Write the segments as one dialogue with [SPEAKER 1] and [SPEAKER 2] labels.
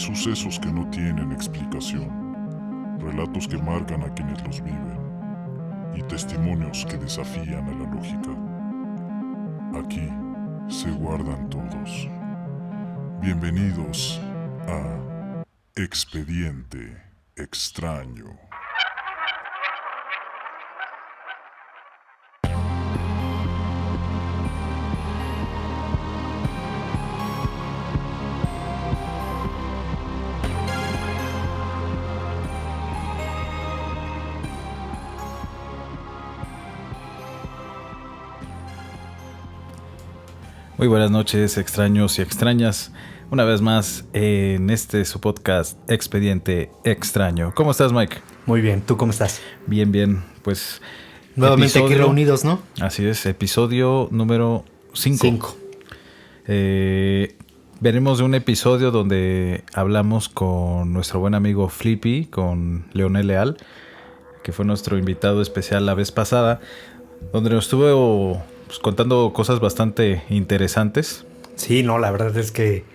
[SPEAKER 1] sucesos que no tienen explicación, relatos que marcan a quienes los viven y testimonios que desafían a la lógica. Aquí se guardan todos. Bienvenidos a Expediente Extraño.
[SPEAKER 2] Muy buenas noches, extraños y extrañas. Una vez más en su podcast Expediente Extraño. ¿Cómo estás, Mike?
[SPEAKER 3] Muy bien, ¿tú cómo estás?
[SPEAKER 2] Bien, bien. Pues
[SPEAKER 3] nuevamente aquí reunidos, ¿no?
[SPEAKER 2] Así es, episodio número 5. Veremos de un episodio donde hablamos con nuestro buen amigo Flippy, con Leonel Leal, que fue nuestro invitado especial la vez pasada, donde nos estuvo contando cosas bastante interesantes.
[SPEAKER 3] Sí, no, la verdad es que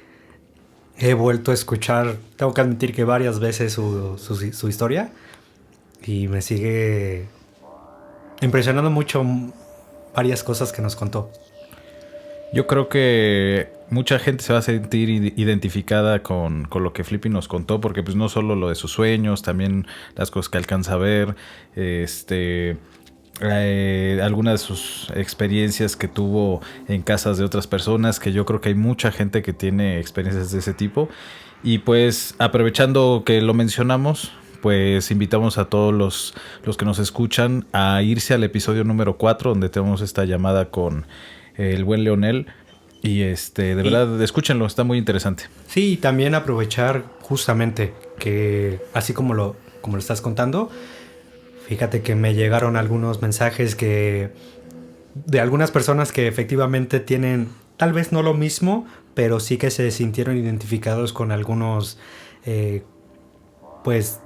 [SPEAKER 3] he vuelto a escuchar, tengo que admitir que varias veces su historia y me sigue impresionando mucho varias cosas que nos contó.
[SPEAKER 2] Yo creo que mucha gente se va a sentir identificada con lo que Flippy nos contó, porque pues no solo lo de sus sueños, también las cosas que alcanza a ver, algunas de sus experiencias que tuvo en casas de otras personas, que yo creo que hay mucha gente que tiene experiencias de ese tipo. Y pues aprovechando que lo mencionamos, pues invitamos a todos los que nos escuchan a irse al episodio número 4, donde tenemos esta llamada con el buen Leonel. Y verdad, escúchenlo, está muy interesante.
[SPEAKER 3] Sí, y también aprovechar justamente que así como lo estás contando, fíjate que me llegaron algunos mensajes de algunas personas que efectivamente tienen tal vez no lo mismo, pero sí que se sintieron identificados con algunos pues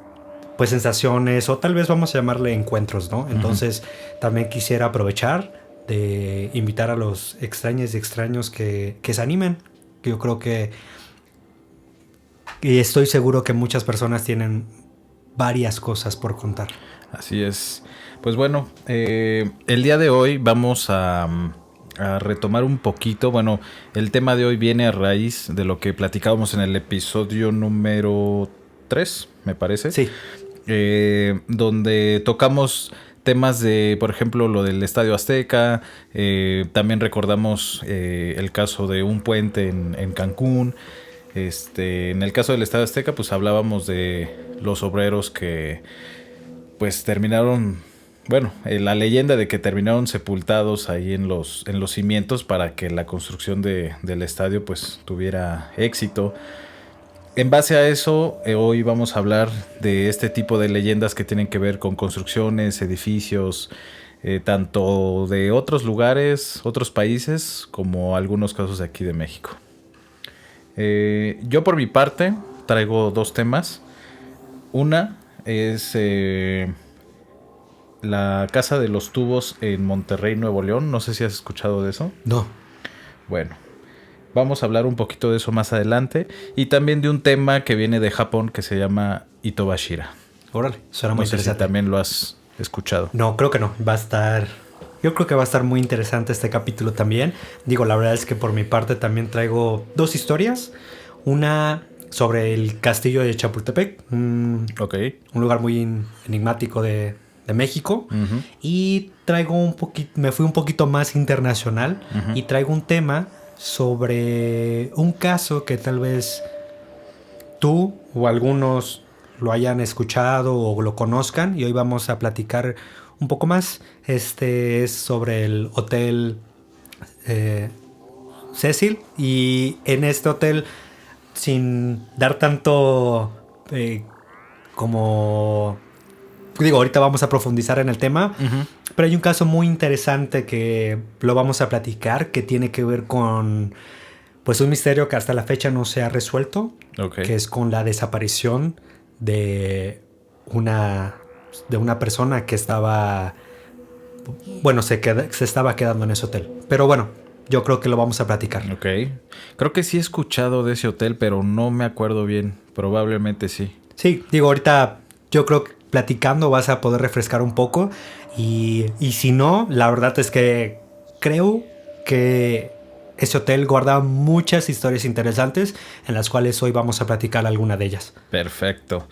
[SPEAKER 3] sensaciones, o tal vez vamos a llamarle encuentros, ¿no? Entonces también quisiera aprovechar de invitar a los extraños y extraños que se animen. Yo creo que, y estoy seguro que muchas personas tienen varias cosas por contar.
[SPEAKER 2] Así es. Pues bueno, el día de hoy vamos a retomar un poquito. Bueno, el tema de hoy viene a raíz de lo que platicábamos en el episodio número 3, me parece.
[SPEAKER 3] Sí.
[SPEAKER 2] Donde tocamos temas de, por ejemplo, lo del Estadio Azteca. También recordamos el caso de un puente en Cancún. En el caso del Estadio Azteca, pues hablábamos de los obreros que pues terminaron, bueno, la leyenda de que terminaron sepultados ahí en los cimientos para que la construcción del estadio pues tuviera éxito. En base a eso, hoy vamos a hablar de este tipo de leyendas que tienen que ver con construcciones, edificios, tanto de otros lugares, otros países, como algunos casos de aquí de México. Yo por mi parte traigo 2 temas. Una es la Casa de los Tubos en Monterrey, Nuevo León. No sé si has escuchado de eso.
[SPEAKER 3] No.
[SPEAKER 2] Bueno, vamos a hablar un poquito de eso más adelante. Y también de un tema que viene de Japón que se llama Itobashira.
[SPEAKER 3] Órale, suena muy interesante.
[SPEAKER 2] No sé si también lo has escuchado.
[SPEAKER 3] No, creo que no. Yo creo que va a estar muy interesante este capítulo también. Digo, la verdad es que por mi parte también traigo 2 historias. Una sobre el castillo de Chapultepec. Un lugar muy enigmático de México. Uh-huh. Y traigo me fui un poquito más internacional. Uh-huh. Y traigo un tema sobre un caso que tal vez tú o algunos lo hayan escuchado o lo conozcan. Y hoy vamos a platicar un poco más. Es sobre el Hotel Cecil. Y en este hotel, sin dar tanto como... Digo, ahorita vamos a profundizar en el tema. Uh-huh. Pero hay un caso muy interesante que lo vamos a platicar, que tiene que ver con pues un misterio que hasta la fecha no se ha resuelto. Okay. Que es con la desaparición de una persona que estaba... Bueno, se estaba quedando en ese hotel. Pero bueno, yo creo que lo vamos a platicar.
[SPEAKER 2] Ok. Creo que sí he escuchado de ese hotel, pero no me acuerdo bien. Probablemente sí.
[SPEAKER 3] Sí, digo, ahorita yo creo que platicando vas a poder refrescar un poco. Y si no, la verdad es que creo que ese hotel guarda muchas historias interesantes en las cuales hoy vamos a platicar alguna de ellas.
[SPEAKER 2] Perfecto.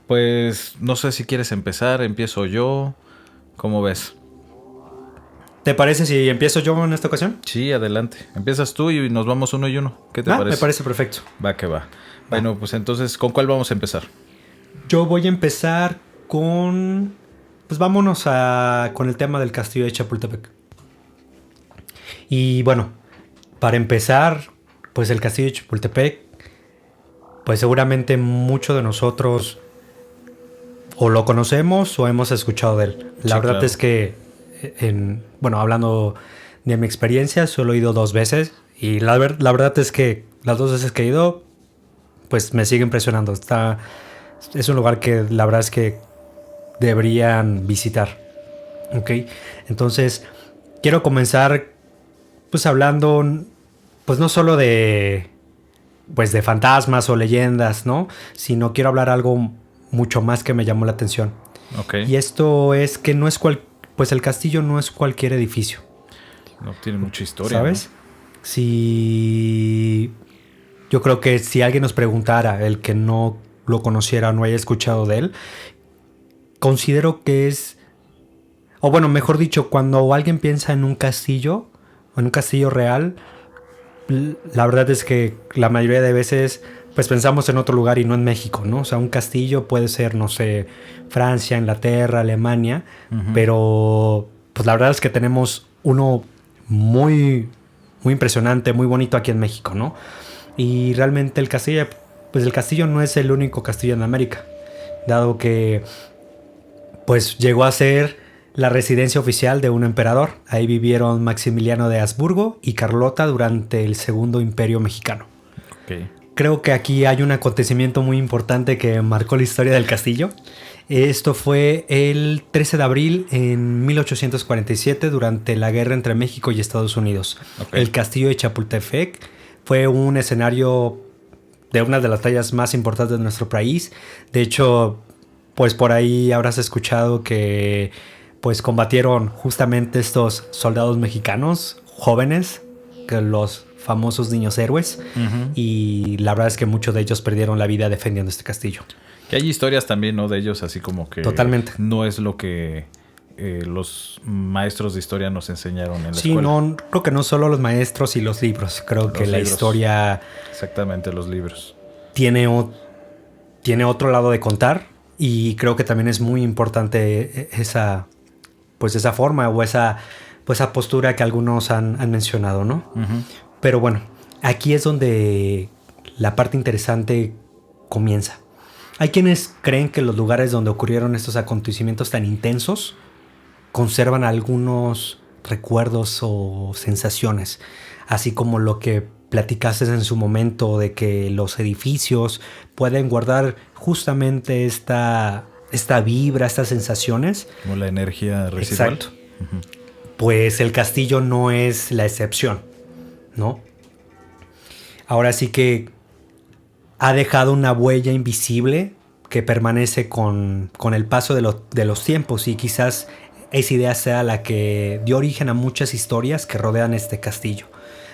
[SPEAKER 2] Pues no sé si quieres empezar, empiezo yo. ¿Cómo ves?
[SPEAKER 3] ¿Te parece si empiezo yo en esta ocasión?
[SPEAKER 2] Sí, adelante. Empiezas tú y nos vamos uno y uno. ¿Qué te parece?
[SPEAKER 3] Me parece perfecto.
[SPEAKER 2] Va que va. Bueno, pues entonces, ¿con cuál vamos a empezar?
[SPEAKER 3] Yo voy a empezar con... Pues vámonos con el tema del castillo de Chapultepec. Y bueno, para empezar, pues el castillo de Chapultepec, pues seguramente muchos de nosotros o lo conocemos o hemos escuchado de él. La verdad
[SPEAKER 2] claro.
[SPEAKER 3] es que, hablando de mi experiencia, solo he ido 2 veces. Y la verdad es que las 2 veces que he ido, pues me sigue impresionando. Es un lugar que la verdad es que deberían visitar. Ok, entonces quiero comenzar pues hablando pues no solo de fantasmas o leyendas, ¿no? Sino quiero hablar algo mucho más que me llamó la atención.
[SPEAKER 2] Okay.
[SPEAKER 3] Y esto es que no es pues el castillo no es cualquier edificio.
[SPEAKER 2] No tiene mucha historia,
[SPEAKER 3] ¿sabes?
[SPEAKER 2] ¿no?
[SPEAKER 3] Si yo creo que si alguien nos preguntara, el que no lo conociera o no haya escuchado de él, considero que es, o bueno, mejor dicho, cuando alguien piensa en un castillo real, la verdad es que la mayoría de veces pues pensamos en otro lugar y no en México, ¿no? O sea, un castillo puede ser, no sé, Francia, Inglaterra, Alemania, pero pues la verdad es que tenemos uno muy, muy impresionante, muy bonito aquí en México, ¿no? Y realmente el castillo no es el único castillo en América, dado que pues llegó a ser la residencia oficial de un emperador. Ahí vivieron Maximiliano de Habsburgo y Carlota durante el Segundo Imperio Mexicano.
[SPEAKER 2] Okay.
[SPEAKER 3] Creo que aquí hay un acontecimiento muy importante que marcó la historia del castillo. Esto fue el 13 de abril en 1847 durante la guerra entre México y Estados Unidos. Okay. El castillo de Chapultepec fue un escenario de una de las batallas más importantes de nuestro país. De hecho, pues por ahí habrás escuchado que pues combatieron justamente estos soldados mexicanos jóvenes, que los famosos niños héroes, y la verdad es que muchos de ellos perdieron la vida defendiendo este castillo.
[SPEAKER 2] Que hay historias también, ¿no? De ellos, así como que
[SPEAKER 3] totalmente
[SPEAKER 2] no es lo que los maestros de historia nos enseñaron en la escuela.
[SPEAKER 3] Sí, no, creo que no solo los maestros y los libros, creo que la historia...
[SPEAKER 2] Exactamente, los libros.
[SPEAKER 3] Tiene otro lado de contar, y creo que también es muy importante esa forma o esa postura que algunos han mencionado, ¿no? Pero bueno, aquí es donde la parte interesante comienza. Hay quienes creen que los lugares donde ocurrieron estos acontecimientos tan intensos conservan algunos recuerdos o sensaciones, así como lo que platicaste en su momento de que los edificios pueden guardar justamente esta vibra, estas sensaciones.
[SPEAKER 2] Como la energía residual.
[SPEAKER 3] Exacto. Pues el castillo no es la excepción, ¿no? Ahora sí que ha dejado una huella invisible que permanece con el paso de los tiempos, y quizás esa idea sea la que dio origen a muchas historias que rodean este castillo.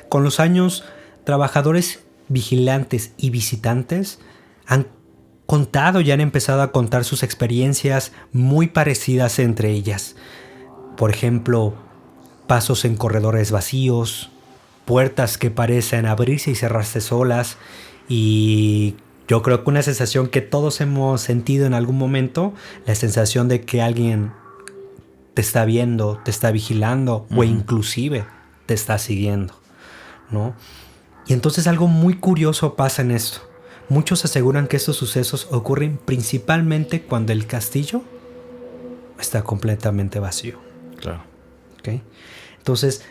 [SPEAKER 3] Con los años, trabajadores, vigilantes y visitantes han contado y han empezado a contar sus experiencias muy parecidas entre ellas. Por ejemplo, pasos en corredores vacíos, puertas que parecen abrirse y cerrarse solas, y yo creo que una sensación que todos hemos sentido en algún momento, la sensación de que alguien te está viendo, te está vigilando, o inclusive te está siguiendo, ¿no? Y entonces algo muy curioso pasa en esto. Muchos aseguran que estos sucesos ocurren principalmente cuando el castillo está completamente vacío.
[SPEAKER 2] Claro.
[SPEAKER 3] ¿Okay? Entonces,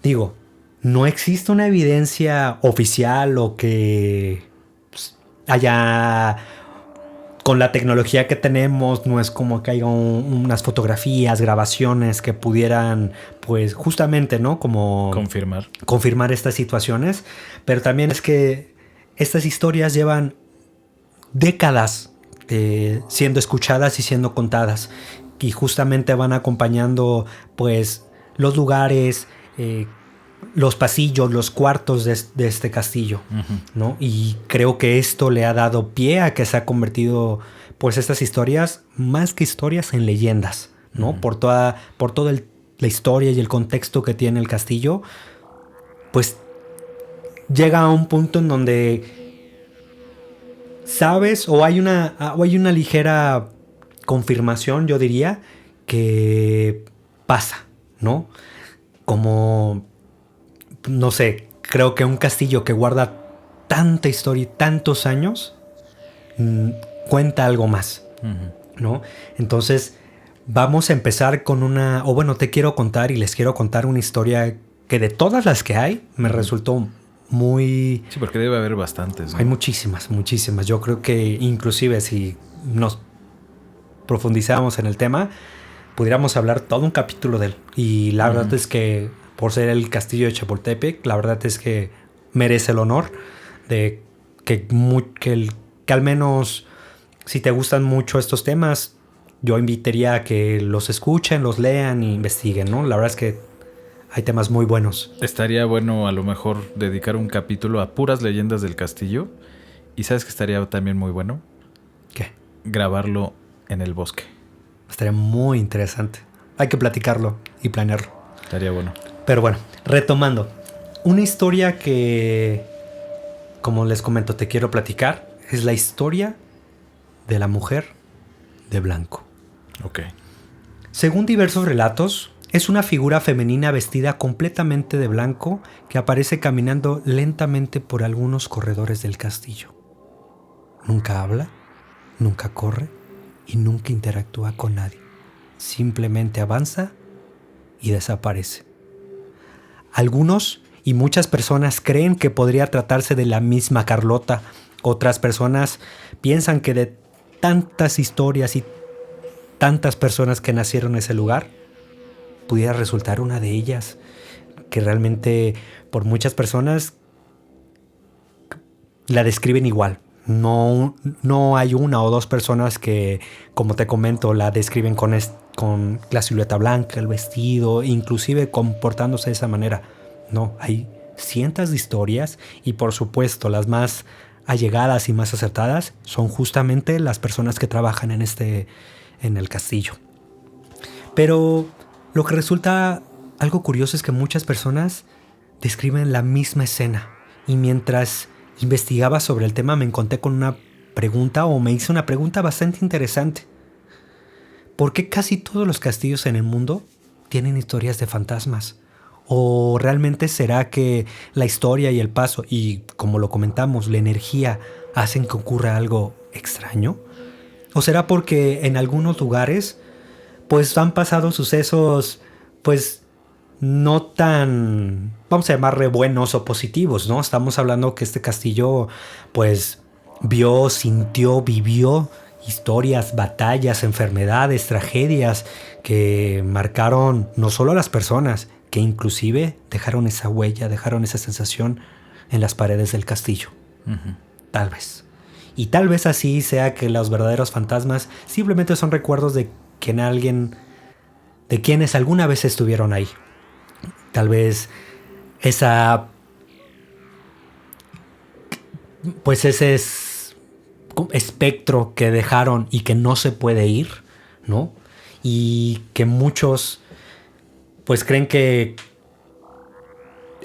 [SPEAKER 3] digo, no existe una evidencia oficial o que haya con la tecnología que tenemos, no es como que haya unas fotografías, grabaciones que pudieran, pues justamente, ¿no? Como confirmar estas situaciones. Pero también es que estas historias llevan décadas siendo escuchadas y siendo contadas. Y justamente van acompañando, pues, los lugares, los pasillos, los cuartos de este castillo, ¿no? Y creo que esto le ha dado pie a que se ha convertido, pues, estas historias, más que historias, en leyendas, ¿no? Por toda la historia y el contexto que tiene el castillo, pues, llega a un punto en donde sabes o hay una ligera confirmación, yo diría, que pasa, ¿no? Como, no sé, creo que un castillo que guarda tanta historia y tantos años cuenta algo más, ¿no? Entonces vamos a empezar con te quiero contar y les quiero contar una historia que de todas las que hay me resultó muy...
[SPEAKER 2] Sí, porque debe haber bastantes, ¿no?
[SPEAKER 3] Hay muchísimas. Yo creo que inclusive si nos profundizamos en el tema, pudiéramos hablar todo un capítulo de él. Y la verdad es que por ser el castillo de Chapultepec, la verdad es que merece el honor de que al menos si te gustan mucho estos temas, yo invitaría a que los escuchen, los lean e investiguen, ¿no? La verdad es que hay temas muy buenos.
[SPEAKER 2] Estaría bueno a lo mejor dedicar un capítulo a puras leyendas del castillo. ¿Y sabes que estaría también muy bueno?
[SPEAKER 3] ¿Qué?
[SPEAKER 2] Grabarlo en el bosque.
[SPEAKER 3] Estaría muy interesante. Hay que platicarlo y planearlo.
[SPEAKER 2] Estaría bueno.
[SPEAKER 3] Pero bueno, retomando. Una historia que, como les comento, te quiero platicar, es la historia de la mujer de blanco.
[SPEAKER 2] Ok.
[SPEAKER 3] Según diversos relatos, es una figura femenina vestida completamente de blanco que aparece caminando lentamente por algunos corredores del castillo. Nunca habla, nunca corre y nunca interactúa con nadie. Simplemente avanza y desaparece. Algunos y muchas personas creen que podría tratarse de la misma Carlota. Otras personas piensan que de tantas historias y tantas personas que nacieron en ese lugar, pudiera resultar una de ellas, que realmente por muchas personas la describen igual. No hay una o dos personas que, como te comento, la describen con la silueta blanca, el vestido, inclusive comportándose de esa manera. No, hay cientos de historias y por supuesto las más allegadas y más acertadas son justamente las personas que trabajan en el castillo. Pero lo que resulta algo curioso es que muchas personas describen la misma escena. Y mientras investigaba sobre el tema me encontré con una pregunta, o me hice una pregunta bastante interesante. ¿Por qué casi todos los castillos en el mundo tienen historias de fantasmas? ¿O realmente será que la historia y el paso, y como lo comentamos, la energía hacen que ocurra algo extraño? ¿O será porque en algunos lugares pues han pasado sucesos, pues, no tan, vamos a llamarle buenos o positivos, ¿no? Estamos hablando que este castillo, pues, vio, sintió, vivió historias, batallas, enfermedades, tragedias que marcaron no solo a las personas, que inclusive dejaron esa huella, dejaron esa sensación en las paredes del castillo. Tal vez. Y tal vez así sea que los verdaderos fantasmas simplemente son recuerdos de quienes alguna vez estuvieron ahí. Tal vez ese espectro que dejaron y que no se puede ir, ¿no? Y que muchos pues creen que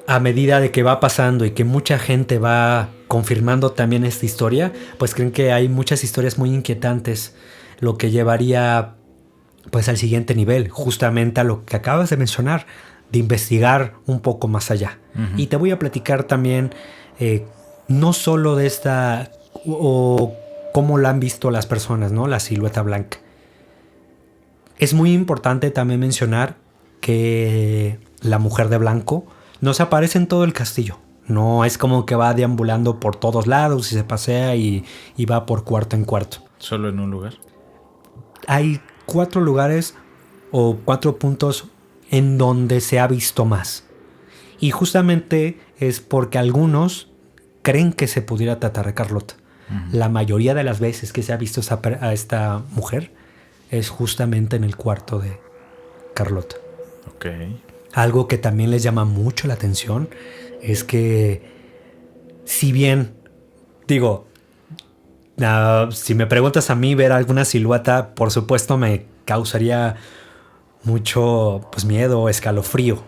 [SPEAKER 3] a medida de que va pasando y que mucha gente va confirmando también esta historia, pues creen que hay muchas historias muy inquietantes, lo que llevaría pues al siguiente nivel, justamente a lo que acabas de mencionar, de investigar un poco más allá. Y te voy a platicar también no solo de esta o cómo la han visto las personas, ¿no? La silueta blanca. Es muy importante también mencionar que la mujer de blanco no se aparece en todo el castillo. No es como que va deambulando por todos lados y se pasea y va por cuarto en cuarto.
[SPEAKER 2] ¿Solo en un lugar?
[SPEAKER 3] Hay 4 lugares o 4 puntos en donde se ha visto más. Y justamente es porque algunos creen que se pudiera tratar de Carlota. La mayoría de las veces que se ha visto a esta mujer es justamente en el cuarto de Carlota.
[SPEAKER 2] Ok.
[SPEAKER 3] Algo que también les llama mucho la atención es que, si bien, digo, si me preguntas a mí ver alguna silueta, por supuesto me causaría mucho pues, miedo, escalofrío.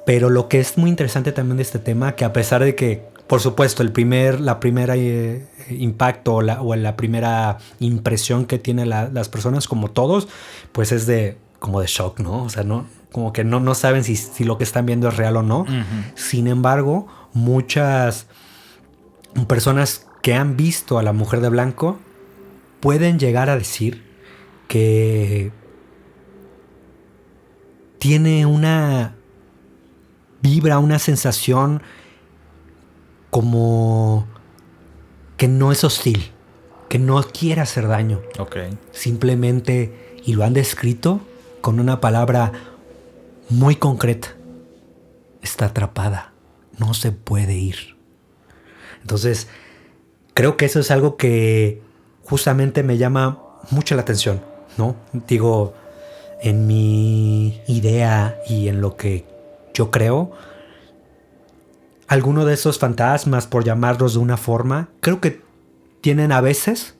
[SPEAKER 3] Pero lo que es muy interesante también de este tema, que a pesar de que, por supuesto, la primera impacto o la primera impresión que tienen las personas, como todos, pues es como de shock, ¿no? O sea, no, como que no saben si lo que están viendo es real o no. Sin embargo, muchas personas que han visto a la mujer de blanco pueden llegar a decir que tiene una vibra, una sensación como que no es hostil, que no quiere hacer daño.
[SPEAKER 2] Ok.
[SPEAKER 3] Simplemente, y lo han descrito con una palabra muy concreta: está atrapada, no se puede ir. Entonces, creo que eso es algo que justamente me llama mucho la atención, ¿no? Digo, en mi idea y en lo que yo creo, alguno de esos fantasmas, por llamarlos de una forma, creo que tienen a veces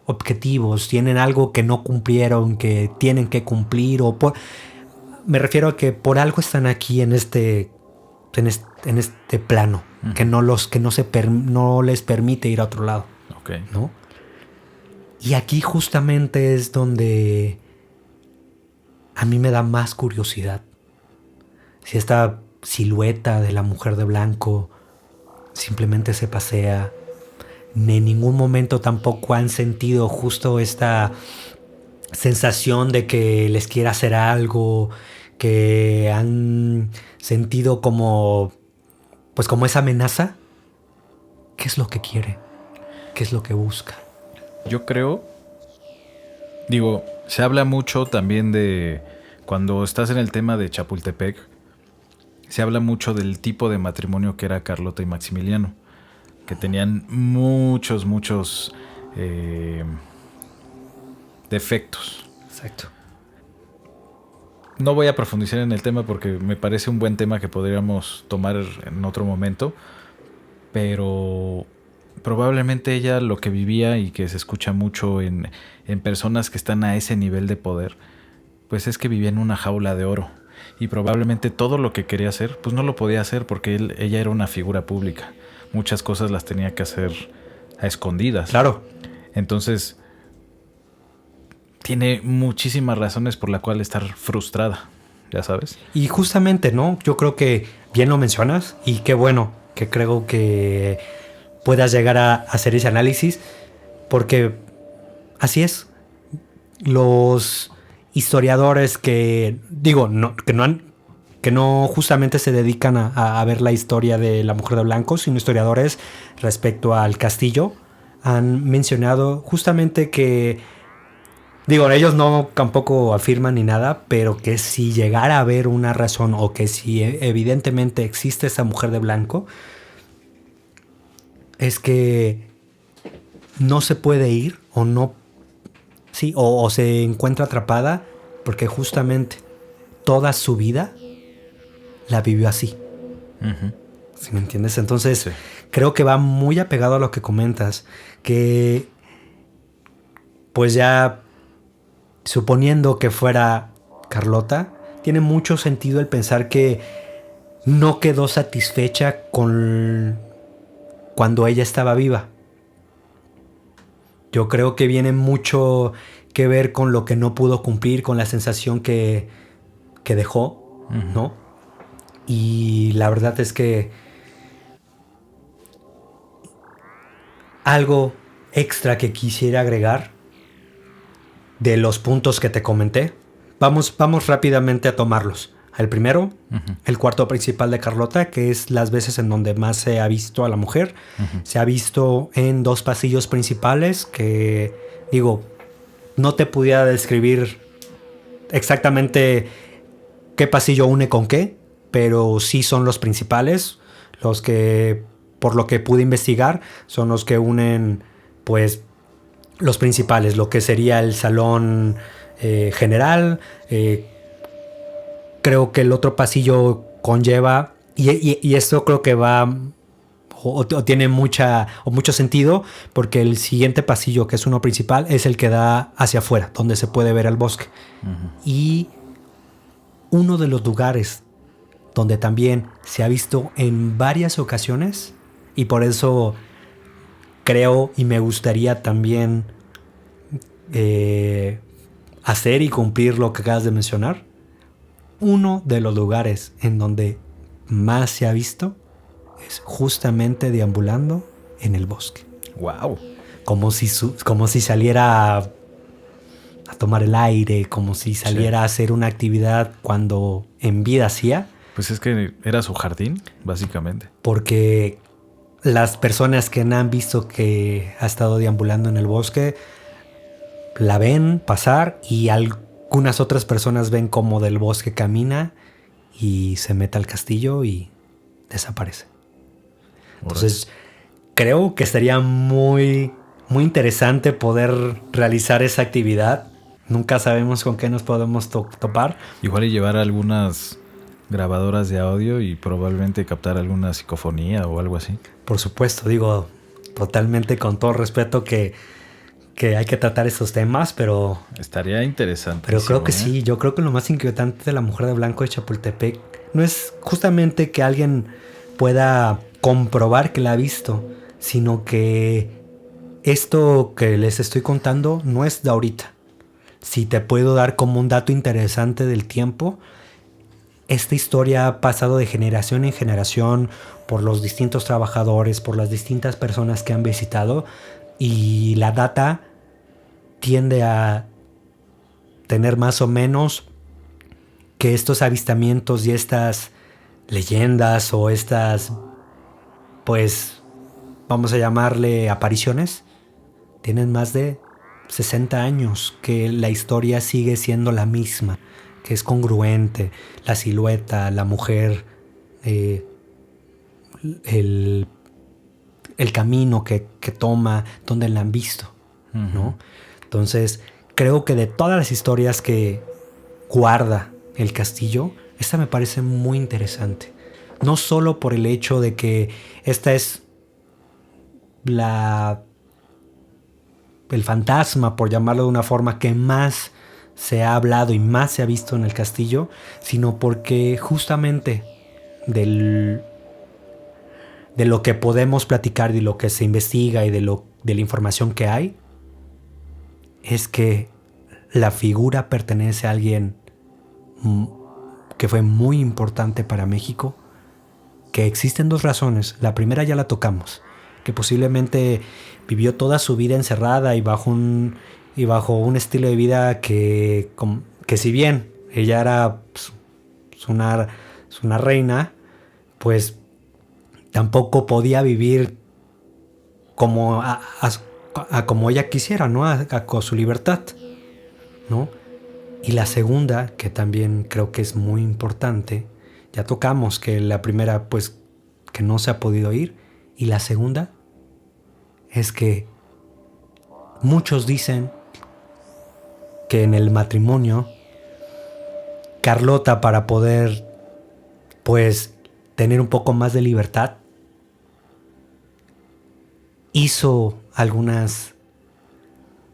[SPEAKER 3] objetivos, tienen algo que no cumplieron, que tienen que cumplir, me refiero a que por algo están aquí en este plano, que no les permite ir a otro lado.
[SPEAKER 2] Okay.
[SPEAKER 3] ¿No? Y aquí justamente es donde a mí me da más curiosidad. Si esta silueta de la mujer de blanco simplemente se pasea, en ningún momento tampoco han sentido justo esta sensación de que les quiera hacer algo, que han sentido como esa amenaza. ¿Qué es lo que quiere? ¿Qué es lo que busca?
[SPEAKER 2] Yo creo, se habla mucho también de cuando estás en el tema de Chapultepec, se habla mucho del tipo de matrimonio que era Carlota y Maximiliano, que tenían muchos defectos.
[SPEAKER 3] Exacto.
[SPEAKER 2] No voy a profundizar en el tema porque me parece un buen tema que podríamos tomar en otro momento, pero probablemente ella lo que vivía y que se escucha mucho en personas que están a ese nivel de poder, pues es que vivía en una jaula de oro y probablemente todo lo que quería hacer pues no lo podía hacer porque ella era una figura pública. Muchas cosas las tenía que hacer a escondidas.
[SPEAKER 3] Claro.
[SPEAKER 2] Entonces tiene muchísimas razones por la cual estar frustrada, ya sabes.
[SPEAKER 3] Y justamente, ¿no? Yo creo que bien lo mencionas y qué bueno que creo que puedas llegar a hacer ese análisis, porque así es. Los historiadores que no justamente se dedican a ver la historia de la mujer de blanco, sino historiadores respecto al castillo, han mencionado justamente que, ellos no tampoco afirman ni nada, pero que si llegara a haber una razón o que si evidentemente existe esa mujer de blanco, es que no se puede ir o no, sí, o se encuentra atrapada porque justamente toda su vida la vivió así.
[SPEAKER 2] Uh-huh.
[SPEAKER 3] ¿Sí me entiendes? Entonces,
[SPEAKER 2] sí,
[SPEAKER 3] creo que va muy apegado a lo que comentas, que pues ya suponiendo que fuera Carlota, tiene mucho sentido el pensar que no quedó satisfecha con cuando ella estaba viva. Yo creo que viene mucho que ver con lo que no pudo cumplir, con la sensación que dejó, uh-huh, ¿no? Y la verdad es que algo extra que quisiera agregar de los puntos que te comenté, vamos rápidamente a tomarlos. el primero, el cuarto principal de Carlota, que es las veces en donde más se ha visto a la mujer. Se ha visto en 2 pasillos principales que, digo, no te pudiera describir exactamente qué pasillo une con qué, pero sí son los principales, los que, por lo que pude investigar, son los que unen, pues, los principales, lo que sería el salón general. Creo que el otro pasillo conlleva, y esto creo que va o tiene mucho sentido, porque el siguiente pasillo, que es uno principal, es el que da hacia afuera, donde se puede ver el bosque. Y uno de los lugares donde también se ha visto en varias ocasiones, y por eso creo y me gustaría también hacer y cumplir lo que acabas de mencionar. Uno de los lugares en donde más se ha visto es justamente deambulando en el bosque.
[SPEAKER 2] Wow.
[SPEAKER 3] Como si saliera a tomar el aire, como si saliera a hacer una actividad cuando en vida hacía.
[SPEAKER 2] Pues es que era su jardín, básicamente.
[SPEAKER 3] Porque las personas que han visto que ha estado deambulando en el bosque la ven pasar, y algunas otras personas ven cómo del bosque camina y se mete al castillo y desaparece. Entonces, creo que estaría muy, muy interesante poder realizar esa actividad. Nunca sabemos con qué nos podemos topar.
[SPEAKER 2] Igual y llevar algunas grabadoras de audio y probablemente captar alguna psicofonía o algo así.
[SPEAKER 3] Por supuesto, digo totalmente con todo respeto que hay que tratar estos temas, pero
[SPEAKER 2] estaría interesante.
[SPEAKER 3] Pero creo que sí, yo creo que lo más inquietante de La Mujer de Blanco de Chapultepec no es justamente que alguien pueda comprobar que la ha visto, sino que esto que les estoy contando no es de ahorita. Si te puedo dar como un dato interesante del tiempo, esta historia ha pasado de generación en generación por los distintos trabajadores, por las distintas personas que han visitado, y la data tiende a tener más o menos que estos avistamientos y estas leyendas o estas, pues, vamos a llamarle apariciones, tienen más de 60 años, que la historia sigue siendo la misma, que es congruente, la silueta, la mujer, el camino que toma, donde la han visto, ¿no? Entonces, creo que de todas las historias que guarda el castillo, esta me parece muy interesante. No solo por el hecho de que esta es el fantasma, por llamarlo de una forma, que más se ha hablado y más se ha visto en el castillo, sino porque justamente de lo que podemos platicar, de lo que se investiga y de la información que hay, es que la figura pertenece a alguien que fue muy importante para México, que existen 2 razones. La primera ya la tocamos, que posiblemente vivió toda su vida encerrada y bajo un estilo de vida que si bien ella era, pues, una reina, pues tampoco podía vivir como como ella quisiera, ¿no? Con su libertad, ¿no? Y la segunda, que también creo que es muy importante, ya tocamos que la primera, pues, que no se ha podido ir, y la segunda es que muchos dicen que en el matrimonio Carlota, para poder, pues, tener un poco más de libertad, hizo algunas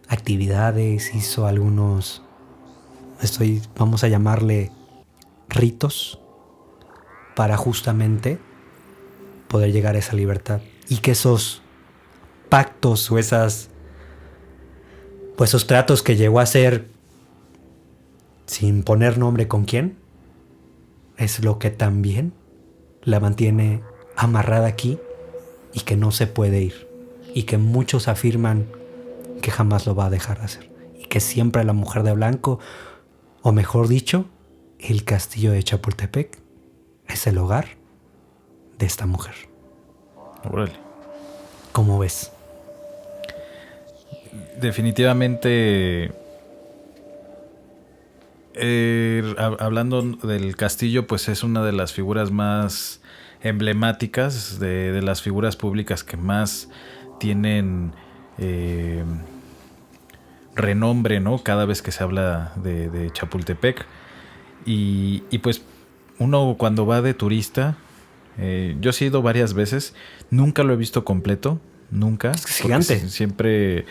[SPEAKER 3] actividades, hizo algunos, vamos a llamarle ritos, para justamente poder llegar a esa libertad. Y que esos pactos o esos tratos que llegó a hacer sin poner nombre con quién, es lo que también la mantiene amarrada aquí y que no se puede ir. Y que muchos afirman que jamás lo va a dejar de hacer. Y que siempre la Mujer de Blanco, o mejor dicho, el castillo de Chapultepec es el hogar de esta mujer.
[SPEAKER 2] Órale.
[SPEAKER 3] ¿Cómo ves?
[SPEAKER 2] Definitivamente, hablando del castillo, pues es una de las figuras más emblemáticas, de las figuras públicas que más tienen renombre, ¿no? Cada vez que se habla de Chapultepec. Y pues uno cuando va de turista, yo sí he ido varias veces, nunca lo he visto completo, nunca.
[SPEAKER 3] Es que es gigante.
[SPEAKER 2] Siempre,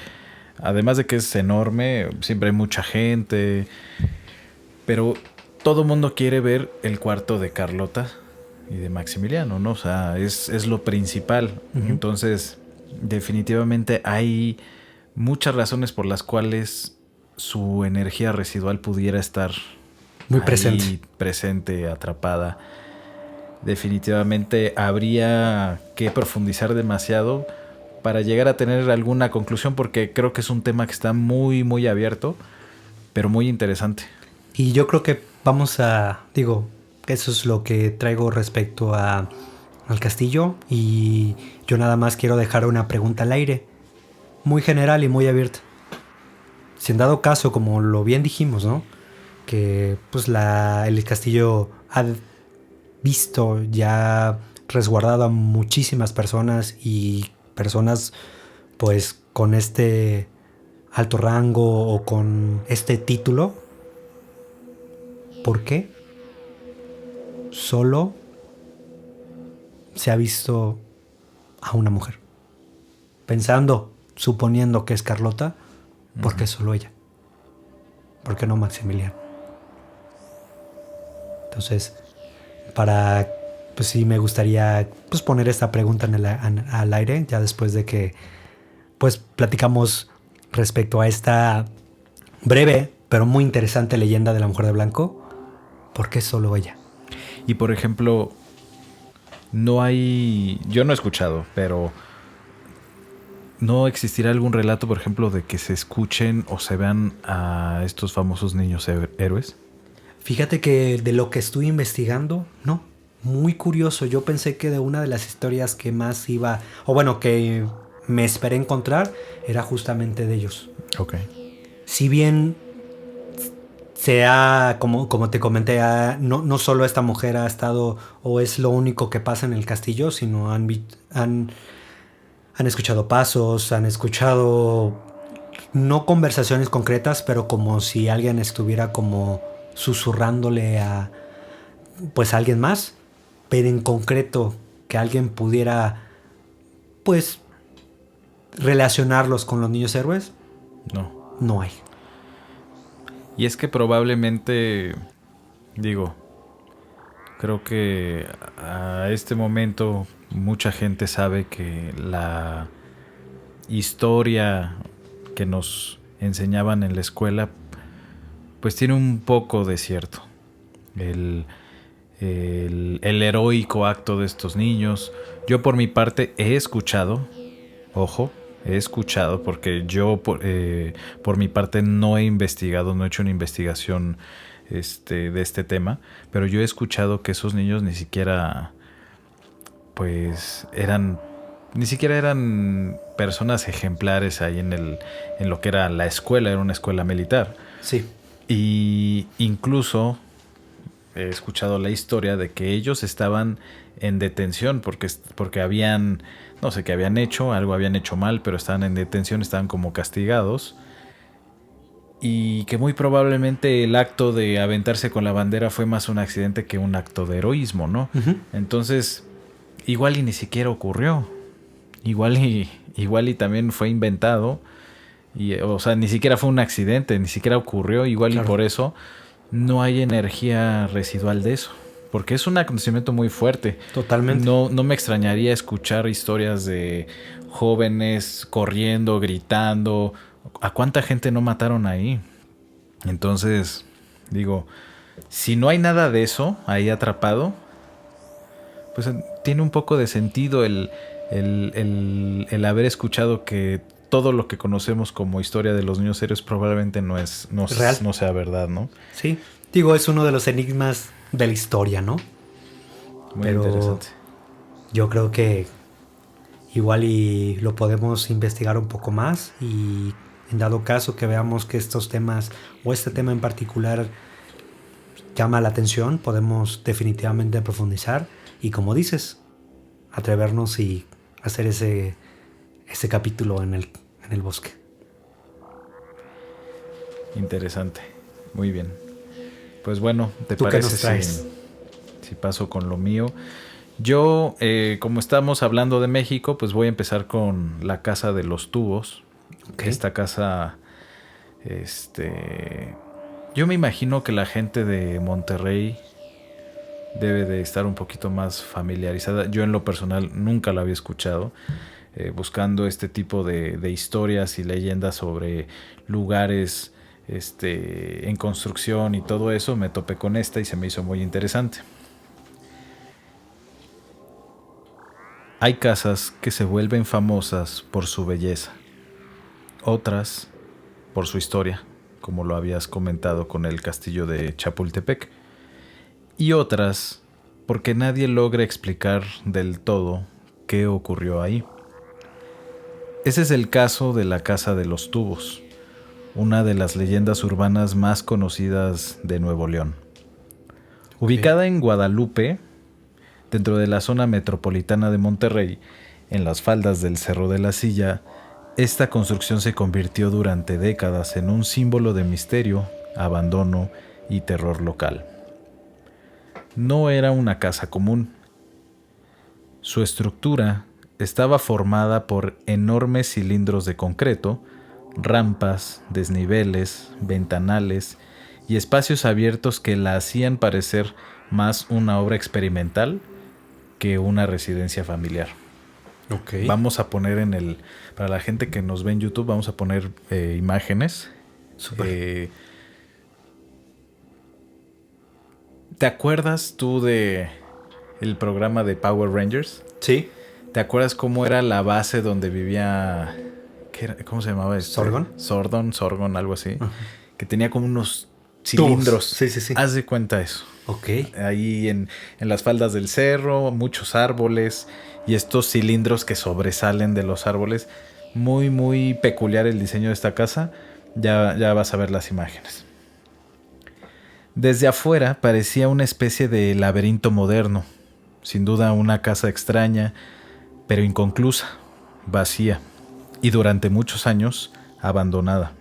[SPEAKER 2] además de que es enorme, siempre hay mucha gente, pero todo mundo quiere ver el cuarto de Carlota y de Maximiliano, ¿no? O sea, es lo principal. Uh-huh. Entonces, definitivamente hay muchas razones por las cuales su energía residual pudiera estar
[SPEAKER 3] muy
[SPEAKER 2] presente, atrapada. Definitivamente habría que profundizar demasiado para llegar a tener alguna conclusión, porque creo que es un tema que está muy, muy abierto, pero muy interesante.
[SPEAKER 3] Y yo creo que eso es lo que traigo respecto al castillo, y yo nada más quiero dejar una pregunta al aire, muy general y muy abierta. Si en dado caso, como lo bien dijimos, ¿no?, que pues el castillo ha visto ya resguardado a muchísimas personas, y personas pues con este alto rango o con este título, ¿por qué solo se ha visto a una mujer? Suponiendo que es Carlota, ¿por qué solo ella? ¿Por qué no Maximiliano? Entonces, pues sí me gustaría pues poner esta pregunta al aire, ya después de que pues platicamos respecto a esta breve pero muy interesante leyenda de la Mujer de Blanco. ¿Por qué solo ella?
[SPEAKER 2] Y por ejemplo, yo no he escuchado, pero ¿no existirá algún relato, por ejemplo, de que se escuchen o se vean a estos famosos niños héroes?
[SPEAKER 3] Fíjate que de lo que estuve investigando, no. Muy curioso. Yo pensé que de una de las historias que más que me esperé encontrar, era justamente de ellos.
[SPEAKER 2] Ok.
[SPEAKER 3] Si bien como te comenté, no solo esta mujer ha estado o es lo único que pasa en el castillo, sino han escuchado pasos, han escuchado no conversaciones concretas, pero como si alguien estuviera como susurrándole a alguien más, pero en concreto que alguien pudiera pues relacionarlos con los niños héroes, no hay.
[SPEAKER 2] Y es que probablemente, creo que a este momento mucha gente sabe que la historia que nos enseñaban en la escuela pues tiene un poco de cierto. El heroico acto de estos niños. Yo por mi parte he escuchado, porque yo por mi parte no he investigado, no he hecho una investigación de este tema, pero yo he escuchado que esos niños ni siquiera eran personas ejemplares ahí en lo que era la escuela. Era una escuela militar.
[SPEAKER 3] Sí.
[SPEAKER 2] Y incluso he escuchado la historia de que ellos estaban en detención porque habían, no sé qué habían hecho, algo habían hecho mal, pero estaban en detención, estaban como castigados, y que muy probablemente el acto de aventarse con la bandera fue más un accidente que un acto de heroísmo, ¿no? Uh-huh. Entonces, igual y ni siquiera ocurrió, igual y también fue inventado, o sea, ni siquiera fue un accidente, ni siquiera ocurrió, igual. Claro. Y por eso no hay energía residual de eso, porque es un acontecimiento muy fuerte.
[SPEAKER 3] Totalmente.
[SPEAKER 2] No me extrañaría escuchar historias de jóvenes corriendo, gritando. ¿A cuánta gente no mataron ahí? Entonces, si no hay nada de eso ahí atrapado, pues tiene un poco de sentido el haber escuchado que todo lo que conocemos como historia de los niños héroes probablemente no sea verdad, ¿no?
[SPEAKER 3] Sí. Digo, es uno de los enigmas de la historia, ¿no?
[SPEAKER 2] Muy
[SPEAKER 3] Pero
[SPEAKER 2] interesante.
[SPEAKER 3] yo creo que igual y lo podemos investigar un poco más y en dado caso que veamos que estos temas o este tema en particular llama la atención, podemos definitivamente profundizar y como dices, atrevernos y hacer ese capítulo en el bosque.
[SPEAKER 2] Interesante. Muy bien. Pues bueno, ¿te
[SPEAKER 3] ¿Tú qué
[SPEAKER 2] parece
[SPEAKER 3] nos traes?
[SPEAKER 2] si paso con lo mío? Yo, como estamos hablando de México, pues voy a empezar con la Casa de los Tubos.
[SPEAKER 3] Ok.
[SPEAKER 2] Esta casa, yo me imagino que la gente de Monterrey debe de estar un poquito más familiarizada. Yo en lo personal nunca la había escuchado. Buscando este tipo de historias y leyendas sobre lugares en construcción y todo eso, me topé con esta y se me hizo muy interesante. Hay casas que se vuelven famosas por su belleza, otras por su historia, como lo habías comentado con el castillo de Chapultepec, y otras porque nadie logra explicar del todo qué ocurrió ahí. Ese es el caso de la Casa de los Tubos, una de las leyendas urbanas más conocidas de Nuevo León. Ubicada en Guadalupe, dentro de la zona metropolitana de Monterrey, en las faldas del Cerro de la Silla, esta construcción se convirtió durante décadas en un símbolo de misterio, abandono y terror local. No era una casa común. Su estructura estaba formada por enormes cilindros de concreto, rampas, desniveles, ventanales y espacios abiertos que la hacían parecer más una obra experimental que una residencia familiar.
[SPEAKER 3] Ok.
[SPEAKER 2] Vamos a poner para la gente que nos ve en YouTube, vamos a poner imágenes.
[SPEAKER 3] Súper.
[SPEAKER 2] ¿Te acuerdas tú de el programa de Power Rangers?
[SPEAKER 3] Sí.
[SPEAKER 2] ¿Te acuerdas cómo era la base donde vivía? ¿Cómo se llamaba? Sorgon, algo así. Uh-huh. Que tenía como unos cilindros.
[SPEAKER 3] Sí.
[SPEAKER 2] Haz de cuenta eso.
[SPEAKER 3] Ok.
[SPEAKER 2] Ahí en las faldas del cerro, muchos árboles y estos cilindros que sobresalen de los árboles. Muy, muy peculiar el diseño de esta casa. Ya vas a ver las imágenes. Desde afuera parecía una especie de laberinto moderno. Sin duda una casa extraña, pero inconclusa, vacía y durante muchos años abandonada.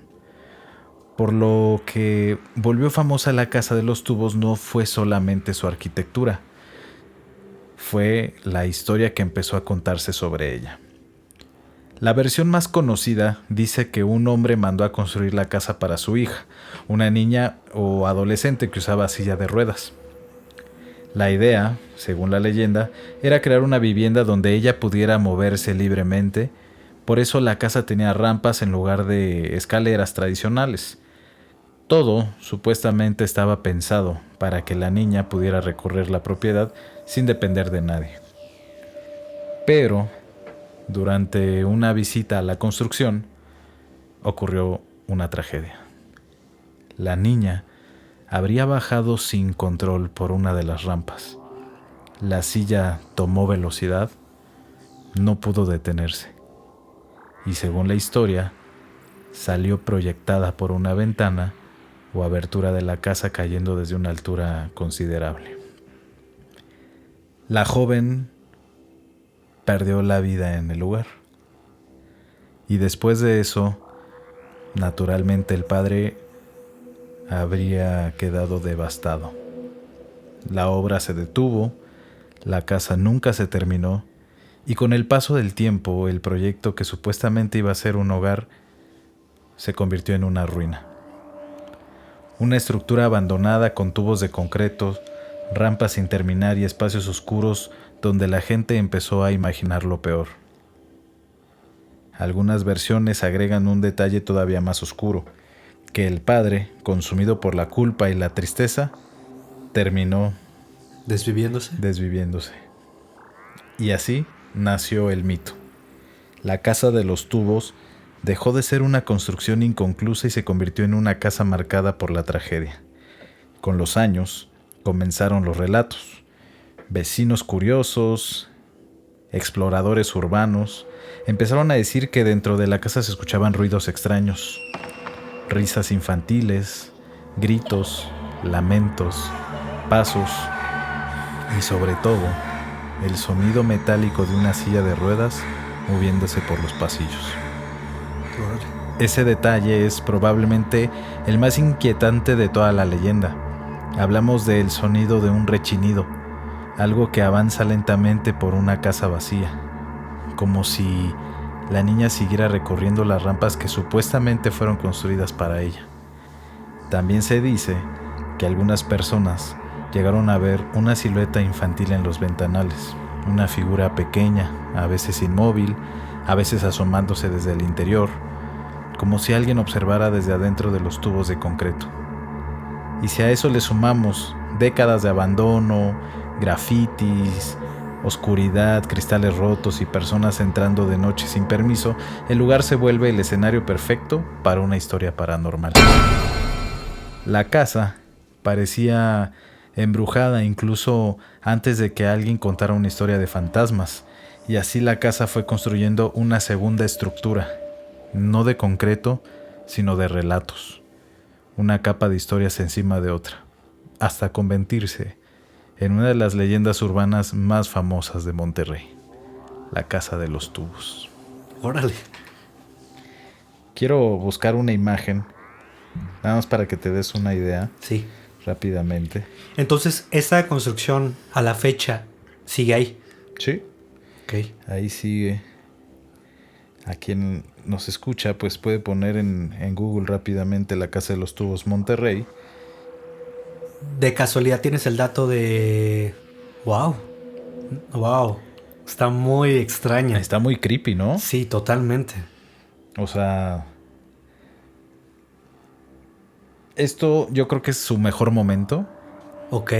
[SPEAKER 2] Por lo que volvió famosa la Casa de los Tubos no fue solamente su arquitectura, fue la historia que empezó a contarse sobre ella. La versión más conocida dice que un hombre mandó a construir la casa para su hija, una niña o adolescente que usaba silla de ruedas. La idea, según la leyenda, era crear una vivienda donde ella pudiera moverse libremente. Por eso la casa tenía rampas en lugar de escaleras tradicionales. Todo supuestamente estaba pensado para que la niña pudiera recorrer la propiedad sin depender de nadie. Pero, durante una visita a la construcción, ocurrió una tragedia. La niña habría bajado sin control por una de las rampas. La silla tomó velocidad, no pudo detenerse. Y según la historia, salió proyectada por una ventana o abertura de la casa cayendo desde una altura considerable. La joven perdió la vida en el lugar. Y después de eso, naturalmente el padre habría quedado devastado. La obra se detuvo, la casa nunca se terminó y con el paso del tiempo el proyecto que supuestamente iba a ser un hogar se convirtió en una ruina. Una estructura abandonada con tubos de concreto, rampas sin terminar y espacios oscuros donde la gente empezó a imaginar lo peor. Algunas versiones agregan un detalle todavía más oscuro, que el padre, consumido por la culpa y la tristeza, terminó desviviéndose. Y así nació el mito. La Casa de los Tubos dejó de ser una construcción inconclusa y se convirtió en una casa marcada por la tragedia. Con los años comenzaron los relatos. Vecinos curiosos, exploradores urbanos, empezaron a decir que dentro de la casa se escuchaban ruidos extraños, risas infantiles, gritos, lamentos, pasos y sobre todo el sonido metálico de una silla de ruedas moviéndose por los pasillos. Ese detalle es probablemente el más inquietante de toda la leyenda. Hablamos del sonido de un rechinido, algo que avanza lentamente por una casa vacía, como si la niña siguiera recorriendo las rampas que supuestamente fueron construidas para ella. También se dice que algunas personas llegaron a ver una silueta infantil en los ventanales, una figura pequeña, a veces inmóvil, a veces asomándose desde el interior, como si alguien observara desde adentro de los tubos de concreto. Y si a eso le sumamos décadas de abandono, grafitis, oscuridad, cristales rotos y personas entrando de noche sin permiso, el lugar se vuelve el escenario perfecto para una historia paranormal. La casa parecía embrujada incluso antes de que alguien contara una historia de fantasmas, y así la casa fue construyendo una segunda estructura, no de concreto, sino de relatos, una capa de historias encima de otra, hasta convertirse en una de las leyendas urbanas más famosas de Monterrey, la Casa de los Tubos.
[SPEAKER 3] Órale.
[SPEAKER 2] Quiero buscar una imagen, nada más para que te des una idea.
[SPEAKER 3] Sí.
[SPEAKER 2] Rápidamente.
[SPEAKER 3] Entonces, esa construcción a la fecha sigue ahí.
[SPEAKER 2] Sí.
[SPEAKER 3] Ok.
[SPEAKER 2] Ahí sigue. A quien nos escucha, pues puede poner en Google rápidamente la Casa de los Tubos Monterrey.
[SPEAKER 3] De casualidad tienes el dato de... ¡Wow! ¡Wow! Está muy extraña.
[SPEAKER 2] Está muy creepy, ¿no?
[SPEAKER 3] Sí, totalmente.
[SPEAKER 2] O sea... Esto yo creo que es su mejor momento.
[SPEAKER 3] Ok.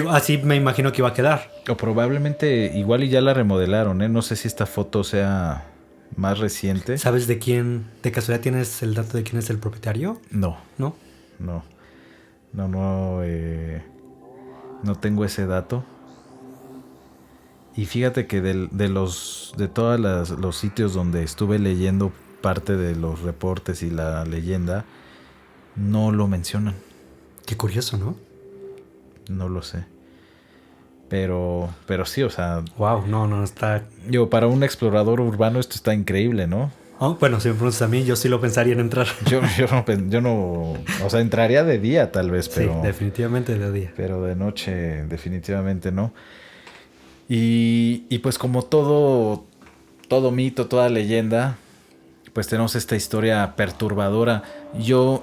[SPEAKER 3] Así me imagino que iba a quedar.
[SPEAKER 2] O probablemente igual y ya la remodelaron, ¿eh? No sé si esta foto sea más reciente.
[SPEAKER 3] ¿Sabes de quién? ¿De casualidad tienes el dato de quién es el propietario?
[SPEAKER 2] No.
[SPEAKER 3] ¿No?
[SPEAKER 2] No. No tengo ese dato. Y fíjate que de todos los sitios donde estuve leyendo parte de los reportes y la leyenda, no lo mencionan.
[SPEAKER 3] Qué curioso, ¿no?
[SPEAKER 2] No lo sé. Pero sí, o sea...
[SPEAKER 3] Wow, no, está...
[SPEAKER 2] Para un explorador urbano esto está increíble, ¿no?
[SPEAKER 3] Oh, bueno, si me preguntas a mí, yo sí lo pensaría en entrar.
[SPEAKER 2] Yo no... O sea, entraría de día tal vez, pero...
[SPEAKER 3] Sí, definitivamente de día.
[SPEAKER 2] Pero de noche definitivamente no. Y pues como todo mito, toda leyenda, pues tenemos esta historia perturbadora.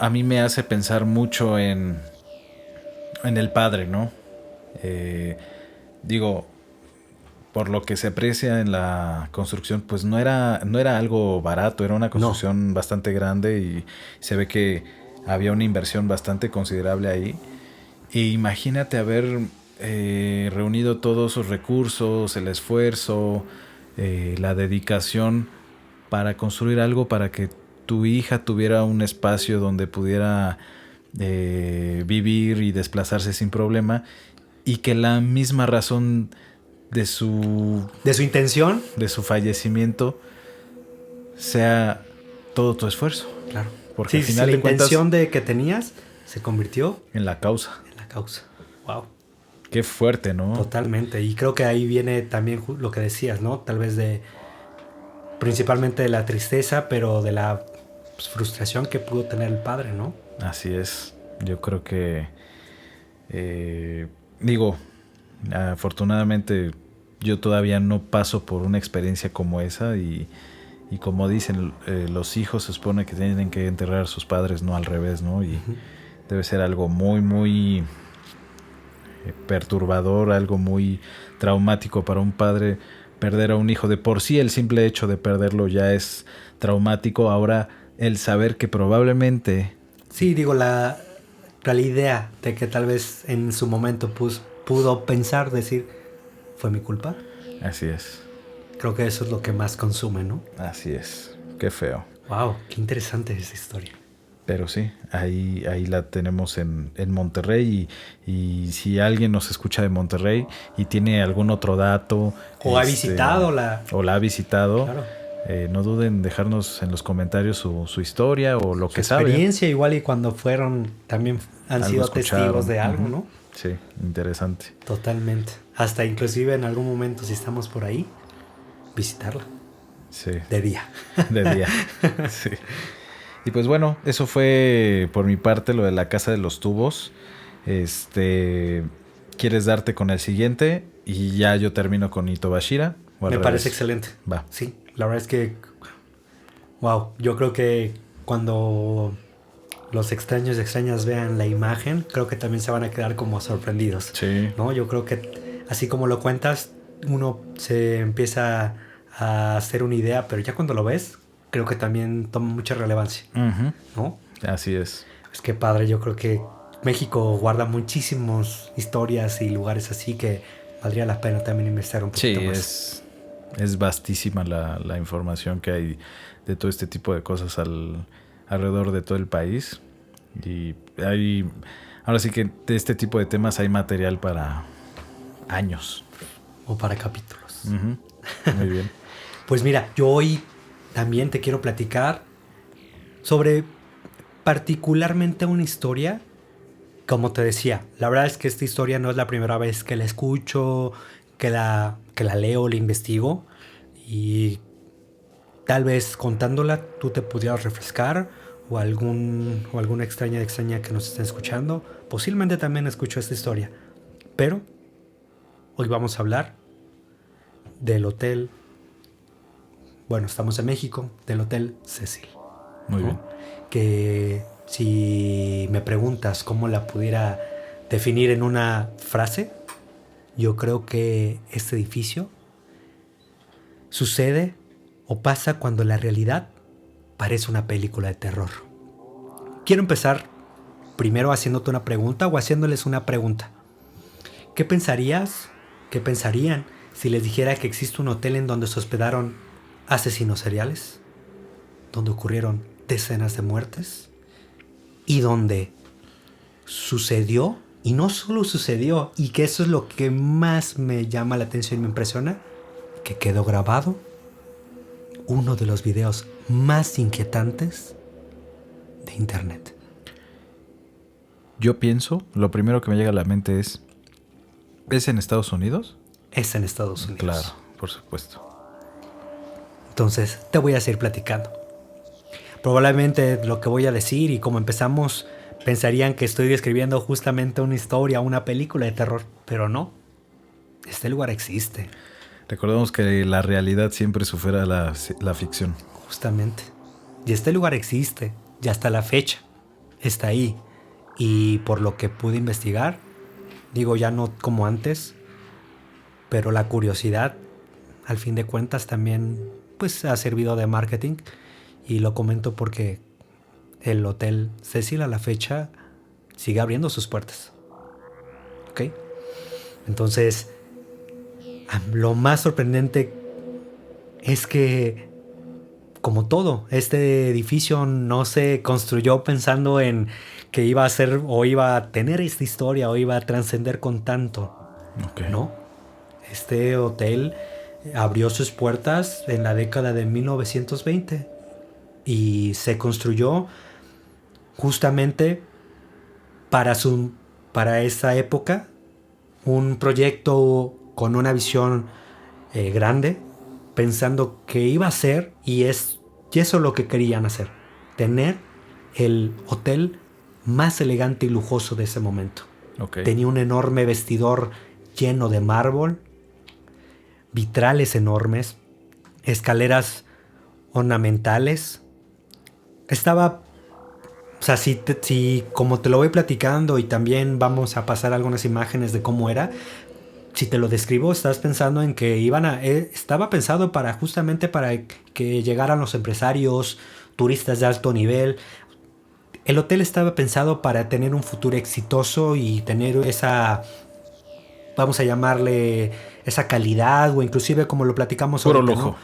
[SPEAKER 2] A mí me hace pensar mucho en el padre, ¿no? Por lo que se aprecia en la construcción, pues no era algo barato, era una construcción bastante grande y se ve que había una inversión bastante considerable ahí. E imagínate haber reunido todos sus recursos, el esfuerzo, la dedicación para construir algo para que tu hija tuviera un espacio donde pudiera vivir y desplazarse sin problema, y que la misma razón de su
[SPEAKER 3] intención,
[SPEAKER 2] de su fallecimiento, sea todo tu esfuerzo.
[SPEAKER 3] Claro.
[SPEAKER 2] Porque al
[SPEAKER 3] sí,
[SPEAKER 2] final
[SPEAKER 3] la
[SPEAKER 2] de cuentas,
[SPEAKER 3] intención de que tenías se convirtió
[SPEAKER 2] en la causa.
[SPEAKER 3] En la causa. Wow.
[SPEAKER 2] Qué fuerte, ¿no?
[SPEAKER 3] Totalmente. Y creo que ahí viene también lo que decías, ¿no? Tal vez principalmente de la tristeza, pero de la frustración que pudo tener el padre, ¿no?
[SPEAKER 2] Así es. Yo creo que afortunadamente yo todavía no paso por una experiencia como esa y como dicen, los hijos se supone que tienen que enterrar a sus padres, no al revés, ¿no? Y debe ser algo muy, muy perturbador, algo muy traumático para un padre perder a un hijo. De por sí el simple hecho de perderlo ya es traumático. Ahora el saber que probablemente...
[SPEAKER 3] Sí, la idea de que tal vez en su momento pudo pensar, decir, ¿fue mi culpa?
[SPEAKER 2] Así es.
[SPEAKER 3] Creo que eso es lo que más consume, ¿no?
[SPEAKER 2] Así es. Qué feo.
[SPEAKER 3] Wow, qué interesante esa historia.
[SPEAKER 2] Pero sí, ahí la tenemos en Monterrey y si alguien nos escucha de Monterrey y tiene algún otro dato
[SPEAKER 3] O ha visitado la...
[SPEAKER 2] o la ha visitado,
[SPEAKER 3] Claro.
[SPEAKER 2] No duden en dejarnos en los comentarios su historia o lo que sabe.
[SPEAKER 3] Experiencia igual y cuando fueron también han
[SPEAKER 2] Algo
[SPEAKER 3] sido
[SPEAKER 2] escucharon.
[SPEAKER 3] testigos de algo,
[SPEAKER 2] Ujú.
[SPEAKER 3] ¿no?
[SPEAKER 2] Sí, interesante.
[SPEAKER 3] Totalmente. Hasta inclusive en algún momento si estamos por ahí, visitarla
[SPEAKER 2] Sí,
[SPEAKER 3] de día.
[SPEAKER 2] de día. Sí. Y pues bueno, eso fue por mi parte lo de la Casa de los Tubos. ¿Quieres darte con el siguiente? Y ya yo termino con Itobashira. ¿O al
[SPEAKER 3] Me
[SPEAKER 2] revés?
[SPEAKER 3] parece excelente.
[SPEAKER 2] Va.
[SPEAKER 3] Sí, la verdad es que, wow, yo creo que cuando los extraños y extrañas vean la imagen, creo que también se van a quedar como sorprendidos.
[SPEAKER 2] Sí.
[SPEAKER 3] ¿No? Yo creo que así como lo cuentas, uno se empieza a hacer una idea, pero ya cuando lo ves, creo que también toma mucha relevancia,
[SPEAKER 2] Ujú.
[SPEAKER 3] ¿no?
[SPEAKER 2] Así es.
[SPEAKER 3] Es que padre, yo creo que México guarda muchísimas historias y lugares así que valdría la pena también investigar un
[SPEAKER 2] Sí,
[SPEAKER 3] poquito más.
[SPEAKER 2] es vastísima la información que hay de todo este tipo de cosas alrededor de todo el país. Y ahora sí que de este tipo de temas hay material para años.
[SPEAKER 3] O para capítulos.
[SPEAKER 2] Ujú. Muy bien.
[SPEAKER 3] Pues mira, yo hoy también te quiero platicar sobre particularmente una historia. Como te decía, la verdad es que esta historia no es la primera vez que la escucho, que la leo, la investigo. Y tal vez contándola tú te pudieras refrescar o alguna extraña que nos esté escuchando. Posiblemente también escucho esta historia. Pero hoy vamos a hablar del hotel. Bueno, estamos en México, del Hotel Cecil.
[SPEAKER 2] Muy bien.
[SPEAKER 3] Que si me preguntas cómo la pudiera definir en una frase, yo creo que este edificio sucede o pasa cuando la realidad parece una película de terror. Quiero empezar primero haciéndote una pregunta o haciéndoles una pregunta. ¿Qué pensarías, qué pensarían si les dijera que existe un hotel en donde se hospedaron asesinos seriales? Donde ocurrieron decenas de muertes y donde sucedió, y no solo sucedió, y que eso es lo que más me llama la atención y me impresiona, que quedó grabado uno de los videos más inquietantes de internet.
[SPEAKER 2] Yo pienso, lo primero que me llega a la mente ¿es en Estados Unidos?
[SPEAKER 3] Es en Estados Unidos.
[SPEAKER 2] Claro, por supuesto.
[SPEAKER 3] Entonces te voy a seguir platicando. Probablemente lo que voy a decir y como empezamos pensarían que estoy describiendo justamente una historia, una película de terror, pero no. Este lugar existe.
[SPEAKER 2] Recordemos que la realidad siempre supera la ficción.
[SPEAKER 3] Justamente. Y este lugar existe. Y hasta la fecha está ahí. Y por lo que pude investigar, digo ya no como antes, pero la curiosidad, al fin de cuentas, también pues ha servido de marketing. Y lo comento porque el Hotel Cecil a la fecha sigue abriendo sus puertas. ¿Ok? Entonces, lo más sorprendente es que, como todo, este edificio no se construyó pensando en que iba a ser o iba a tener esta historia o iba a trascender con tanto.
[SPEAKER 2] Okay.
[SPEAKER 3] ¿No? Este hotel abrió sus puertas en la década de 1920 y se construyó justamente para esa época, un proyecto con una visión grande, pensando que iba a ser, y eso es lo que querían hacer, tener el hotel más elegante y lujoso de ese momento.
[SPEAKER 2] Okay.
[SPEAKER 3] Tenía un enorme vestidor lleno de mármol, vitrales enormes, escaleras ornamentales. Estaba, o sea, si como te lo voy platicando y también vamos a pasar algunas imágenes de cómo era, si te lo describo, estás pensando en que estaba pensado justamente para que llegaran los empresarios, turistas de alto nivel. El hotel estaba pensado para tener un futuro exitoso y tener esa, vamos a llamarle, esa calidad o inclusive como lo platicamos
[SPEAKER 2] puro
[SPEAKER 3] ahorita,
[SPEAKER 2] lujo.
[SPEAKER 3] ¿no?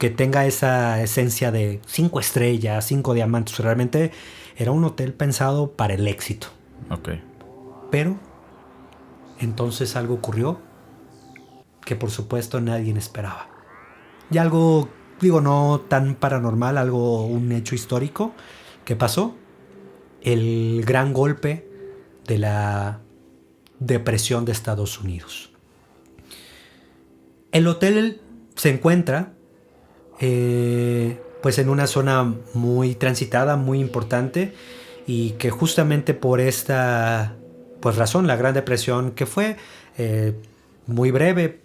[SPEAKER 3] que tenga esa esencia de 5 estrellas, 5 diamantes. Realmente era un hotel pensado para el éxito.
[SPEAKER 2] Ok.
[SPEAKER 3] Pero entonces algo ocurrió que por supuesto nadie esperaba. Y algo, digo, no tan paranormal, un hecho histórico que pasó. El gran golpe de la depresión de Estados Unidos. El hotel se encuentra pues en una zona muy transitada, muy importante, y que justamente por esta pues razón, la Gran Depresión, que fue muy breve,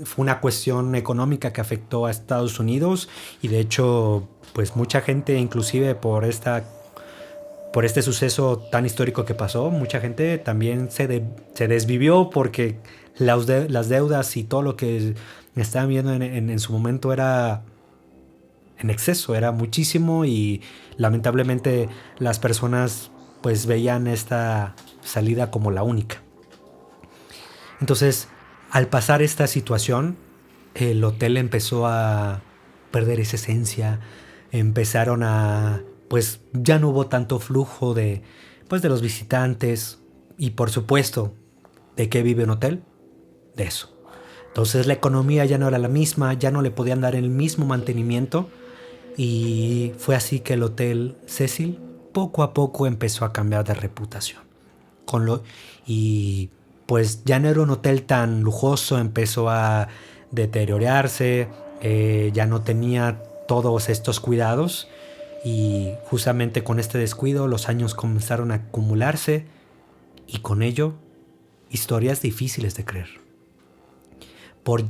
[SPEAKER 3] fue una cuestión económica que afectó a Estados Unidos, y de hecho pues mucha gente, inclusive por este suceso tan histórico que pasó, mucha gente también se desvivió porque las deudas y todo lo que estaban viendo en su momento era en exceso, era muchísimo, y lamentablemente las personas pues veían esta salida como la única. Entonces, al pasar esta situación, el hotel empezó a perder esa esencia, empezaron a pues ya no hubo tanto flujo de los visitantes, y por supuesto, ¿de qué vive un hotel? De eso. Entonces la economía ya no era la misma, ya no le podían dar el mismo mantenimiento, y fue así que el Hotel Cecil poco a poco empezó a cambiar de reputación. Y pues ya no era un hotel tan lujoso, empezó a deteriorarse, ya no tenía todos estos cuidados, y justamente con este descuido los años comenzaron a acumularse, y con ello historias difíciles de creer. Por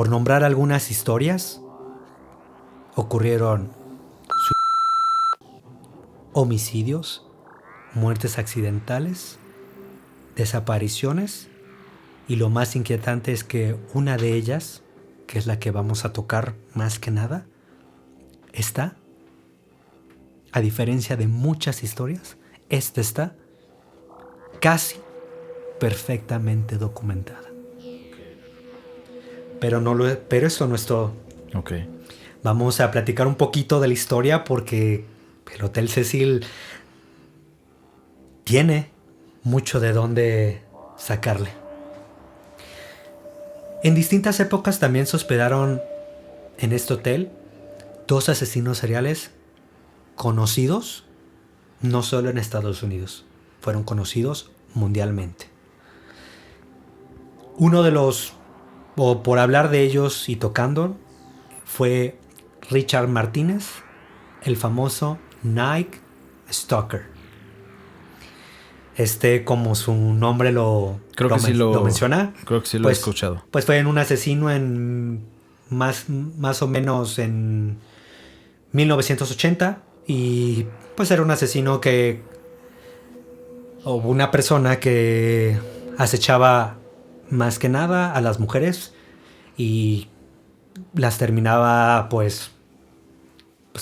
[SPEAKER 3] nombrar algunas historias, ocurrieron homicidios, muertes accidentales, desapariciones, y lo más inquietante es que una de ellas, que es la que vamos a tocar más que nada, está, a diferencia de muchas historias, esta está casi perfectamente documentada. Pero esto no es todo.
[SPEAKER 2] Ok.
[SPEAKER 3] Vamos a platicar un poquito de la historia, porque el Hotel Cecil tiene mucho de dónde sacarle. En distintas épocas también se hospedaron en este hotel 2 asesinos seriales conocidos no solo en Estados Unidos, fueron conocidos mundialmente. Uno de los, o por hablar de ellos y tocando, fue Richard Martínez, el famoso Night Stalker. Como su nombre lo menciona.
[SPEAKER 2] Creo que sí lo he escuchado.
[SPEAKER 3] Pues fue un asesino en más o menos en 1980, y pues era un asesino o una persona que acechaba más que nada a las mujeres y las terminaba pues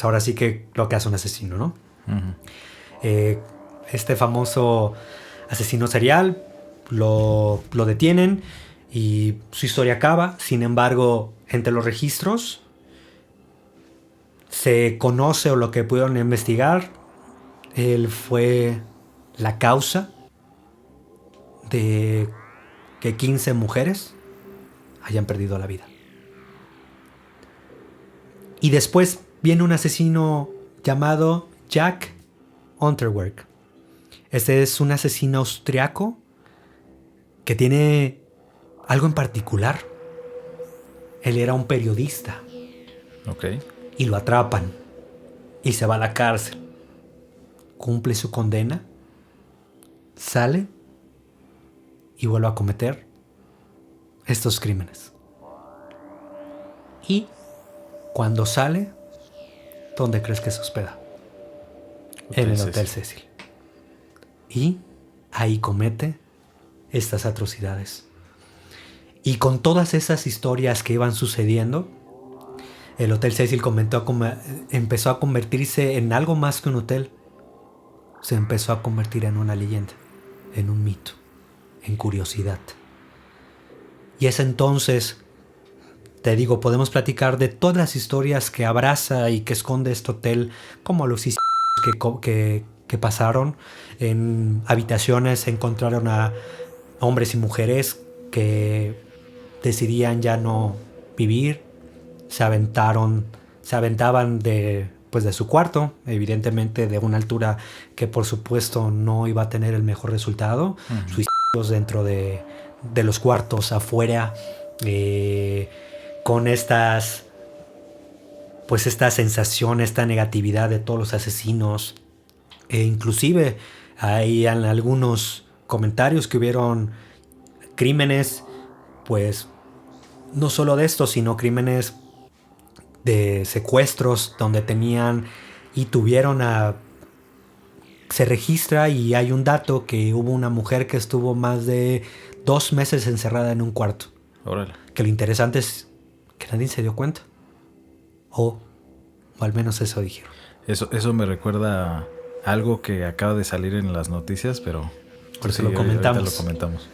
[SPEAKER 3] ahora sí que lo que hace un asesino, ¿no? Uh-huh. Este famoso asesino serial lo detienen y su historia acaba. Sin embargo, entre los registros se conoce, o lo que pudieron investigar, él fue la causa de que 15 mujeres hayan perdido la vida. Y después viene un asesino llamado Jack Unterweger. Este es un asesino austriaco que tiene algo en particular. Él era un periodista.
[SPEAKER 2] Ok.
[SPEAKER 3] Y lo atrapan. Y se va a la cárcel. Cumple su condena. Sale. Y vuelve a cometer estos crímenes. Y cuando sale, ¿dónde crees que se hospeda? En el Hotel Cecil. Y ahí comete estas atrocidades. Y con todas esas historias que iban sucediendo, el Hotel Cecil empezó a convertirse en algo más que un hotel. Se empezó a convertir en una leyenda, en un mito, en curiosidad. Y es entonces, Te digo, podemos platicar de todas las historias que abraza y que esconde este hotel, como los que pasaron. En habitaciones se encontraron a hombres y mujeres que decidían ya no vivir, se aventaban de su cuarto, evidentemente de una altura que por supuesto no iba a tener el mejor resultado. Suicidios dentro de los cuartos, afuera, con esta sensación, esta negatividad de todos los asesinos. Inclusive hay algunos comentarios que hubieron crímenes, pues no solo de estos, sino crímenes de secuestros donde tenían y tuvieron se registra y hay un dato que hubo una mujer que estuvo más de 2 meses encerrada en un cuarto.
[SPEAKER 2] Órale.
[SPEAKER 3] Que lo interesante es que nadie se dio cuenta. O al menos eso dijeron.
[SPEAKER 2] Eso me recuerda a algo que acaba de salir en las noticias, pero
[SPEAKER 3] por eso lo comentamos.
[SPEAKER 2] Ahorita lo comentamos.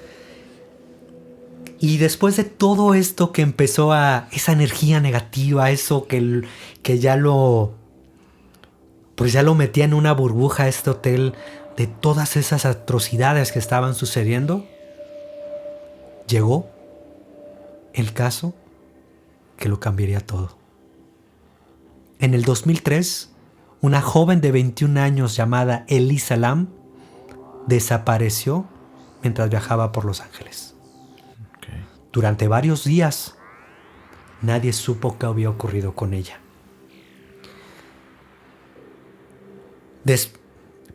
[SPEAKER 3] Y después de todo esto que empezó esa energía negativa, eso que ya lo metía en una burbuja este hotel de todas esas atrocidades que estaban sucediendo, llegó el caso que lo cambiaría todo. En el 2003, una joven de 21 años llamada Elisa Lam desapareció mientras viajaba por Los Ángeles. Durante varios días, nadie supo qué había ocurrido con ella.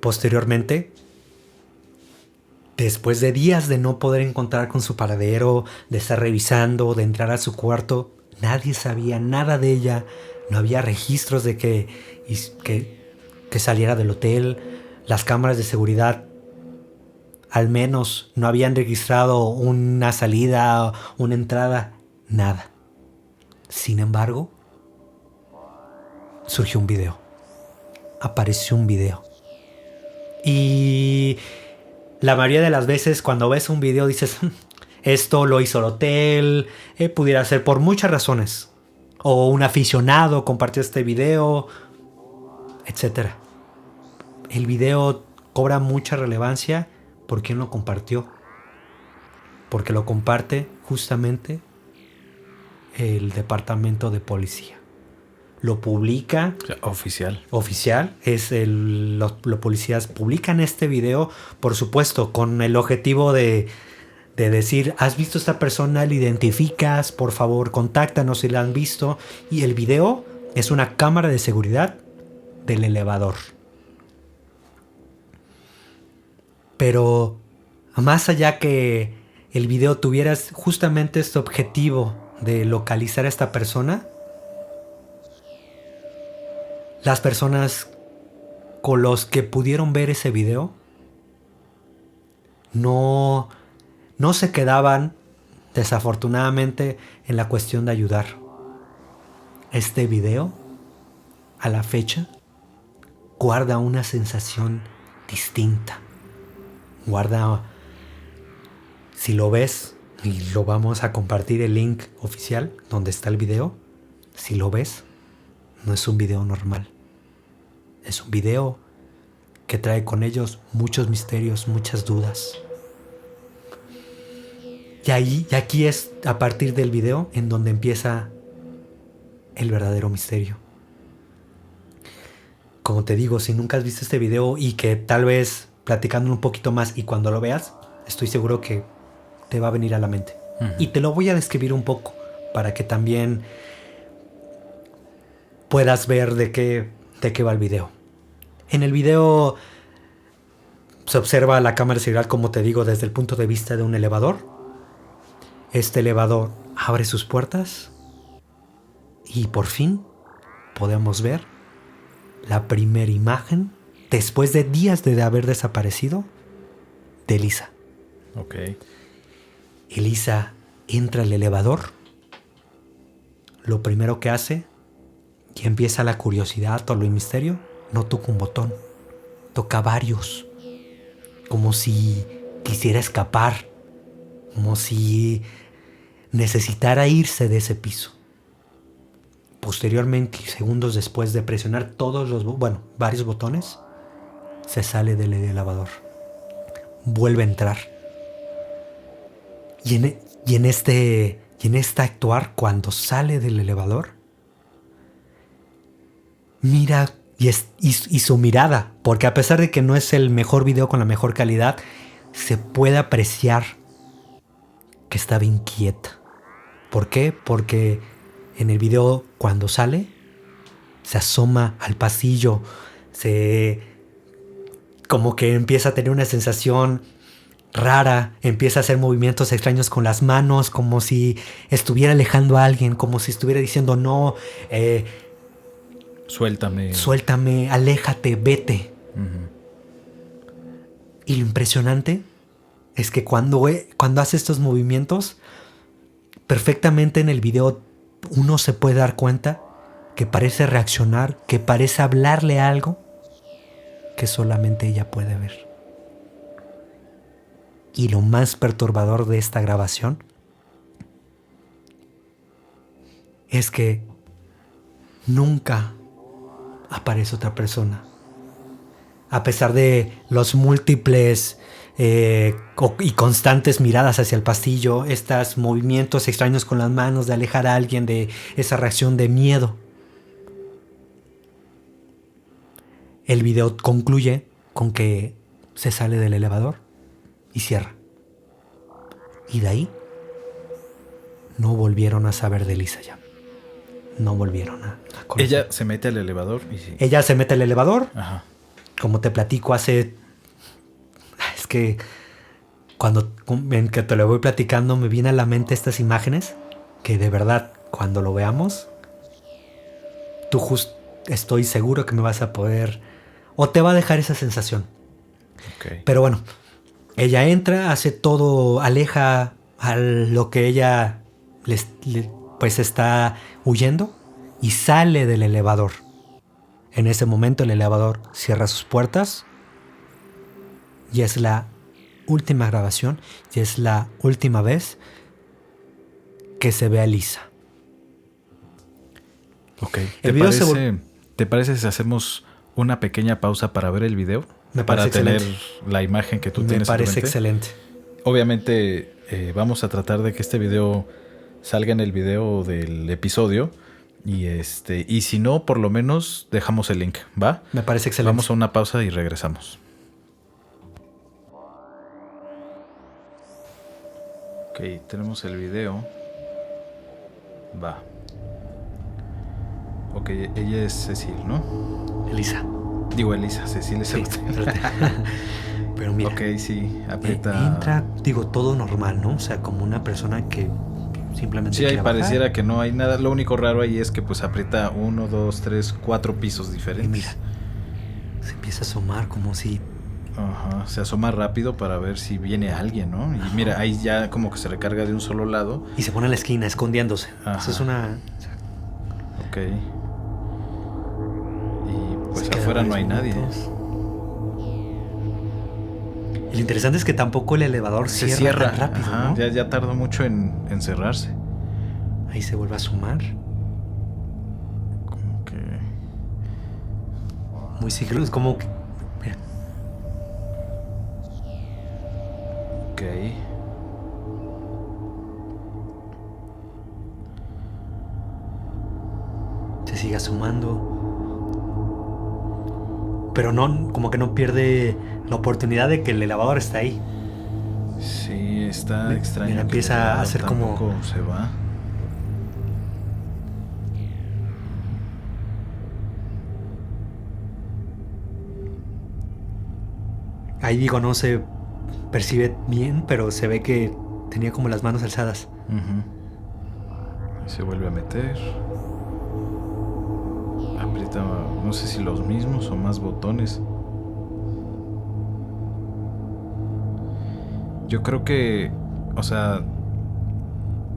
[SPEAKER 3] Posteriormente, después de días de no poder encontrar con su paradero, de estar revisando, de entrar a su cuarto, nadie sabía nada de ella. No había registros de que saliera del hotel. Las cámaras de seguridad al menos no habían registrado una salida, una entrada, nada. Sin embargo, surgió un video. Apareció un video. Y la mayoría de las veces cuando ves un video dices, esto lo hizo el hotel, pudiera ser por muchas razones. O un aficionado compartió este video, etc. El video cobra mucha relevancia. ¿Por quién lo compartió? Porque lo comparte justamente el departamento de policía. Lo publica.
[SPEAKER 2] Oficial.
[SPEAKER 3] Los policías publican este video, por supuesto, con el objetivo de decir, ¿has visto a esta persona? ¿La identificas? Por favor, contáctanos si la han visto. Y el video es una cámara de seguridad del elevador. Pero más allá que el video tuviera justamente este objetivo de localizar a esta persona, las personas con los que pudieron ver ese video no se quedaban, desafortunadamente, en la cuestión de ayudar. Este video, a la fecha, guarda una sensación distinta. Si lo ves, y lo vamos a compartir el link oficial donde está el video, si lo ves, no es un video normal. Es un video que trae con ellos muchos misterios, muchas dudas. Y aquí es a partir del video en donde empieza el verdadero misterio. Como te digo, si nunca has visto este video y que tal vez platicando un poquito más y cuando lo veas, estoy seguro que te va a venir a la mente. Y te lo voy a describir un poco para que también puedas ver de qué va el video. En el video se observa la cámara de seguridad, como te digo, desde el punto de vista de un elevador. Este elevador abre sus puertas y por fin podemos ver la primera imagen, después de días de haber desaparecido, de Elisa.
[SPEAKER 2] Ok.
[SPEAKER 3] Elisa entra al elevador. Lo primero que hace, y empieza la curiosidad o el misterio, no toca un botón, toca varios. Como si quisiera escapar, como si necesitara irse de ese piso. posteriormente, segundos después de presionar varios botones, se sale del elevador. Vuelve a entrar. Y en este actuar, cuando sale del elevador, mira y su mirada, porque a pesar de que no es el mejor video con la mejor calidad, se puede apreciar que estaba inquieta. ¿Por qué? Porque en el video, cuando sale, se asoma al pasillo, como que empieza a tener una sensación rara, empieza a hacer movimientos extraños con las manos, como si estuviera alejando a alguien, como si estuviera diciendo no, suéltame, aléjate, vete.
[SPEAKER 2] Uh-huh.
[SPEAKER 3] Y lo impresionante es que cuando hace estos movimientos, perfectamente en el video uno se puede dar cuenta que parece reaccionar, que parece hablarle algo que solamente ella puede ver. Y lo más perturbador de esta grabación es que nunca aparece otra persona. A pesar de los múltiples y constantes miradas hacia el pasillo, estos movimientos extraños con las manos de alejar a alguien, de esa reacción de miedo. El video concluye con que se sale del elevador y cierra. Y de ahí no volvieron a saber de Lisa ya. No volvieron a conocer.
[SPEAKER 2] Ella se mete al elevador.
[SPEAKER 3] Ella se mete al elevador.
[SPEAKER 2] Ajá.
[SPEAKER 3] Como te platico es que en que te lo voy platicando me viene a la mente estas imágenes que de verdad cuando lo veamos estoy seguro que me vas a poder o te va a dejar esa sensación.
[SPEAKER 2] Okay.
[SPEAKER 3] Pero bueno, ella entra, hace todo, aleja a lo que ella pues está huyendo y sale del elevador. En ese momento el elevador cierra sus puertas y es la última grabación y es la última vez que se ve a Lisa.
[SPEAKER 2] Ok. ¿Te parece si hacemos una pequeña pausa para ver el video? Para tener la imagen que tú tienes.
[SPEAKER 3] Me parece excelente.
[SPEAKER 2] Obviamente vamos a tratar de que este video salga en el video del episodio. Y si no, por lo menos dejamos el link, ¿va?
[SPEAKER 3] Me parece excelente.
[SPEAKER 2] Vamos a una pausa y regresamos. Ok, tenemos el video. Va. Ok, ella es Cecil, ¿no?
[SPEAKER 3] Elisa.
[SPEAKER 2] Digo Elisa, Cecil es
[SPEAKER 3] Sí,
[SPEAKER 2] usted.
[SPEAKER 3] Pero mira.
[SPEAKER 2] Ok, sí, aprieta.
[SPEAKER 3] Entra, todo normal, ¿no? O sea, como una persona que simplemente.
[SPEAKER 2] Sí, ahí pareciera que no hay nada. Lo único raro ahí es que pues aprieta 1, 2, 3, 4 pisos diferentes.
[SPEAKER 3] Y mira, se empieza a asomar como si.
[SPEAKER 2] Ajá, se asoma rápido para ver si viene alguien, ¿no? Y mira, ahí ya como que se recarga de un solo lado.
[SPEAKER 3] Y se pone a la esquina, escondiéndose.
[SPEAKER 2] Ajá.
[SPEAKER 3] Eso es una.
[SPEAKER 2] Ok. Y pues afuera no hay nadie.
[SPEAKER 3] Y lo interesante es que tampoco el elevador
[SPEAKER 2] Se
[SPEAKER 3] cierra
[SPEAKER 2] cierra
[SPEAKER 3] tan rápido,
[SPEAKER 2] ajá,
[SPEAKER 3] ¿no?
[SPEAKER 2] ya tardó mucho en cerrarse.
[SPEAKER 3] Ahí se vuelve a asomar.
[SPEAKER 2] Como que...
[SPEAKER 3] Muy sigiloso, como que. Mira.
[SPEAKER 2] Ok.
[SPEAKER 3] Se sigue asomando. Pero no, como que no pierde la oportunidad de que el elevador está ahí.
[SPEAKER 2] Sí, está
[SPEAKER 3] Mira,
[SPEAKER 2] extraño.
[SPEAKER 3] mira,
[SPEAKER 2] que
[SPEAKER 3] empieza
[SPEAKER 2] el elevador
[SPEAKER 3] a hacer como-
[SPEAKER 2] tampoco se va.
[SPEAKER 3] Ahí digo, no se percibe bien, pero se ve que tenía como las manos alzadas.
[SPEAKER 2] Uh-huh. Y se vuelve a meter. Aprieta, no sé si los mismos o más botones. Yo creo que, o sea,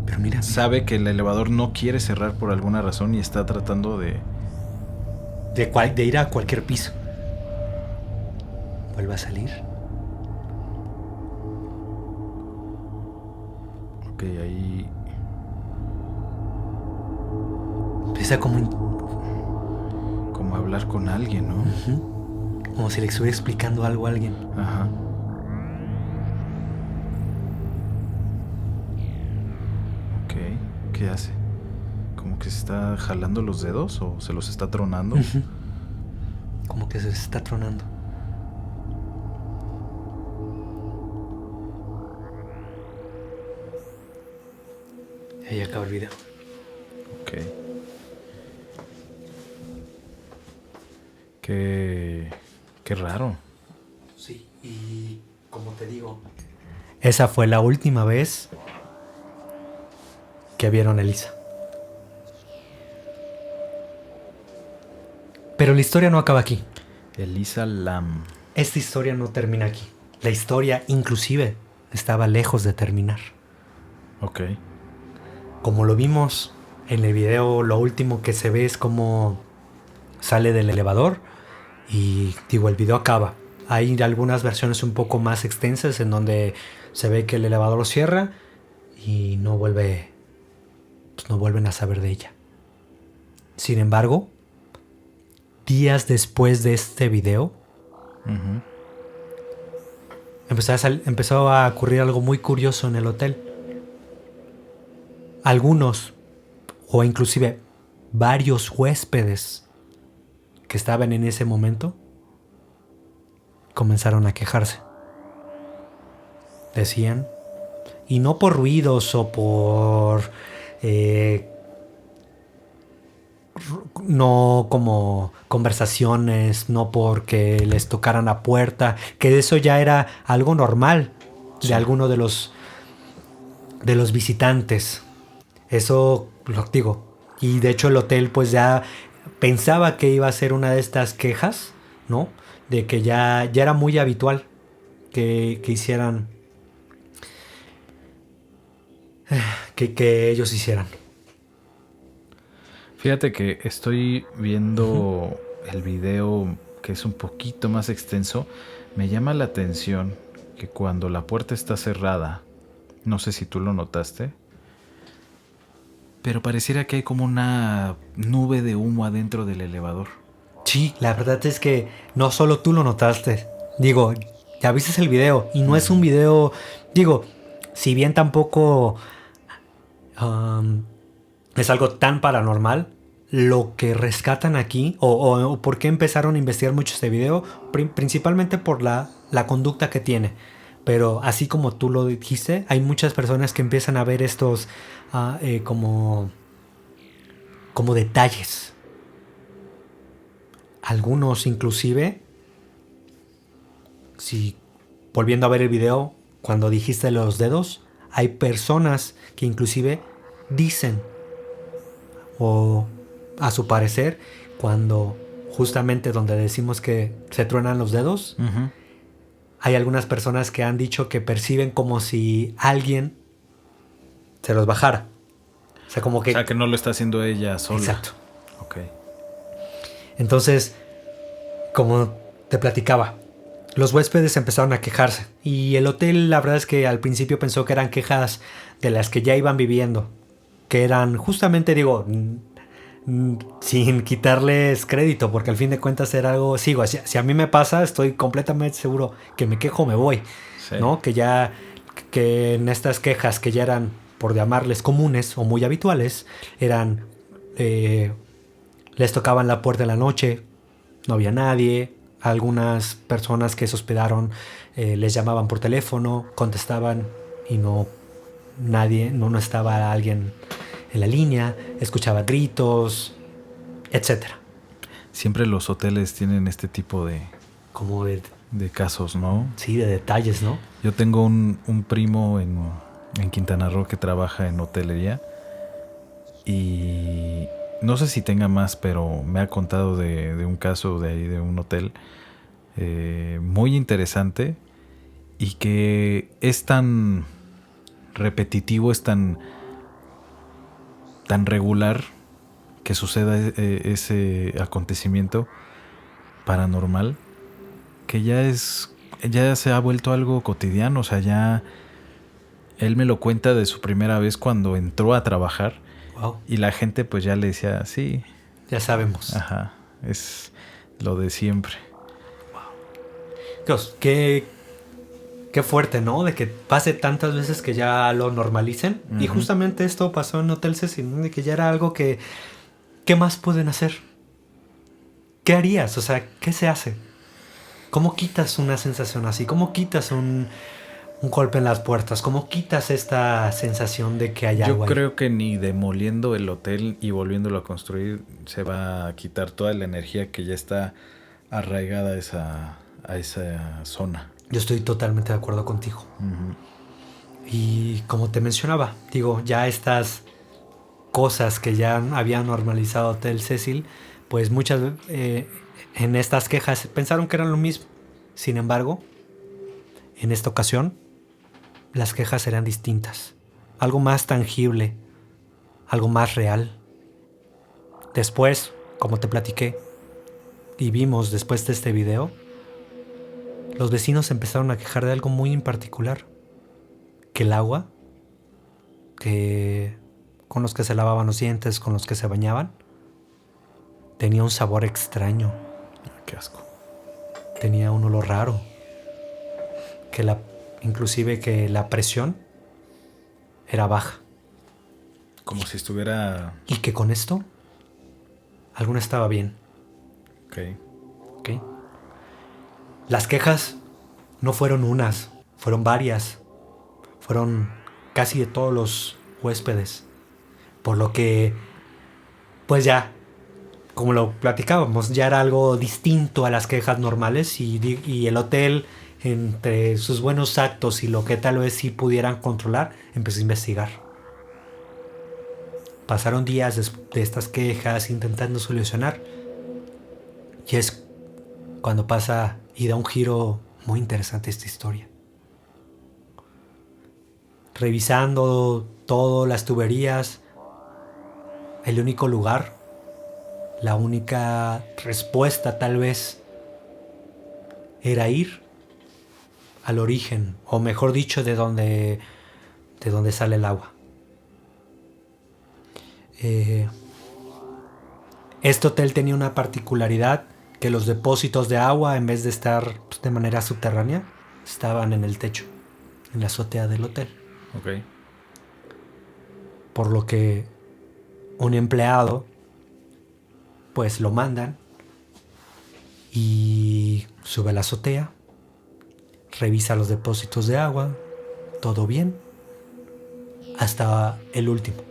[SPEAKER 3] Pero mira,
[SPEAKER 2] sabe que el elevador no quiere cerrar por alguna razón y está tratando de...
[SPEAKER 3] de ir a cualquier piso. Vuelve a salir.
[SPEAKER 2] Ok, ahí...
[SPEAKER 3] empieza como
[SPEAKER 2] hablar con alguien, ¿no?
[SPEAKER 3] como si le estuviera explicando algo a alguien.
[SPEAKER 2] Ajá. Ok, ¿qué hace? ¿Como que se está jalando los dedos o se los está tronando?
[SPEAKER 3] Como que se está tronando. Ahí acaba el video.
[SPEAKER 2] Ok. Qué raro.
[SPEAKER 3] Sí, y como te digo, esa fue la última vez que vieron a Elisa. Pero la historia no acaba aquí.
[SPEAKER 2] Elisa Lam.
[SPEAKER 3] Esta historia no termina aquí. La historia, inclusive, estaba lejos de terminar.
[SPEAKER 2] Ok.
[SPEAKER 3] Como lo vimos en el video, lo último que se ve es como sale del elevador y, el video acaba. Hay algunas versiones un poco más extensas en donde se ve que el elevador lo cierra y no vuelven a saber de ella. Sin embargo, días después de este video, empezó a ocurrir algo muy curioso en el hotel. Algunos, o inclusive varios huéspedes que estaban en ese momento, comenzaron a quejarse. Decían, y no por ruidos o por no como conversaciones, no porque les tocaran la puerta, que eso ya era algo normal de alguno de los visitantes. Eso lo digo. Y de hecho el hotel pues ya pensaba que iba a ser una de estas quejas, ¿no? De que ya era muy habitual que hicieran, que ellos hicieran.
[SPEAKER 2] Fíjate que estoy viendo el video que es un poquito más extenso. Me llama la atención que cuando la puerta está cerrada, no sé si tú lo notaste, pero pareciera que hay como una nube de humo adentro del elevador.
[SPEAKER 3] Sí, la verdad es que no solo tú lo notaste. Digo, ya viste el video y no es un video, si bien tampoco es algo tan paranormal, lo que rescatan aquí, o por qué empezaron a investigar mucho este video, principalmente por la conducta que tiene. Pero así como tú lo dijiste, hay muchas personas que empiezan a ver estos como detalles. Algunos inclusive, si volviendo a ver el video, cuando dijiste los dedos, hay personas que inclusive dicen, o a su parecer, cuando justamente donde decimos que se truenan los dedos, hay algunas personas que han dicho que perciben como si alguien se los bajara. O sea, como que...
[SPEAKER 2] O sea, que no lo está haciendo ella sola.
[SPEAKER 3] Exacto.
[SPEAKER 2] Ok.
[SPEAKER 3] Entonces, como te platicaba, los huéspedes empezaron a quejarse. Y el hotel, la verdad es que al principio pensó que eran quejas de las que ya iban viviendo. Que eran justamente, sin quitarles crédito, porque al fin de cuentas era algo... Si a mí me pasa, estoy completamente seguro que me quejo, me voy. Sí. ¿No? Que en estas quejas que ya eran, por llamarles comunes o muy habituales, eran... les tocaban la puerta en la noche, no había nadie. Algunas personas que se hospedaron les llamaban por teléfono, contestaban y no estaba alguien en la línea, escuchaba gritos, etcétera.
[SPEAKER 2] Siempre los hoteles tienen este tipo de casos, ¿no?
[SPEAKER 3] Sí, de detalles, ¿no?
[SPEAKER 2] Yo tengo un primo en Quintana Roo que trabaja en hotelería y no sé si tenga más, pero me ha contado de un caso de ahí, de un hotel muy interesante y que es tan repetitivo, es tan regular que suceda ese acontecimiento paranormal que ya se ha vuelto algo cotidiano. O sea, ya él me lo cuenta de su primera vez cuando entró a trabajar.
[SPEAKER 3] Wow.
[SPEAKER 2] Y la gente pues ya le decía, sí,
[SPEAKER 3] Ya sabemos.
[SPEAKER 2] ajá, es lo de siempre.
[SPEAKER 3] Dios, qué fuerte, ¿no? De que pase tantas veces que ya lo normalicen. Y justamente esto pasó en Hotel Cecil, ¿no? De que ya era algo que... ¿Qué más pueden hacer? ¿Qué harías? O sea, ¿qué se hace? ¿Cómo quitas una sensación así? ¿Cómo quitas un golpe en las puertas? ¿Cómo quitas esta sensación de que hay algo
[SPEAKER 2] Yo
[SPEAKER 3] ahí?
[SPEAKER 2] creo que ni demoliendo el hotel y volviéndolo a construir se va a quitar toda la energía que ya está arraigada a esa zona.
[SPEAKER 3] Yo estoy totalmente de acuerdo contigo. Y como te mencionaba, digo, ya estas cosas que ya había normalizado Hotel Cecil, pues muchas en estas quejas pensaron que eran lo mismo. Sin embargo, en esta ocasión, las quejas eran distintas. Algo más tangible, algo más real. Después, como te platiqué, y vimos después de este video, los vecinos empezaron a quejar de algo muy en particular. Que el agua con los que se lavaban los dientes, con los que se bañaban, tenía un sabor extraño.
[SPEAKER 2] Qué asco.
[SPEAKER 3] Tenía un olor raro. Inclusive que la presión era baja.
[SPEAKER 2] Como si estuviera...
[SPEAKER 3] Y que con esto, alguna estaba bien.
[SPEAKER 2] Ok.
[SPEAKER 3] ¿Ok? Las quejas no fueron unas, fueron varias. Fueron casi de todos los huéspedes. Por lo que, pues ya, como lo platicábamos, ya era algo distinto a las quejas normales y el hotel, entre sus buenos actos y lo que tal vez sí pudieran controlar, empezó a investigar. Pasaron días de estas quejas intentando solucionar. Y es cuando pasa y da un giro muy interesante esta historia. Revisando todas las tuberías, el único lugar, la única respuesta tal vez, era ir al origen, o mejor dicho, de donde sale el agua. Este hotel tenía una particularidad, que los depósitos de agua, en vez de estar de manera subterránea, estaban en el techo, en la azotea del hotel.
[SPEAKER 2] Ok.
[SPEAKER 3] Por lo que un empleado, pues lo mandan y sube a la azotea, revisa los depósitos de agua, todo bien, hasta el último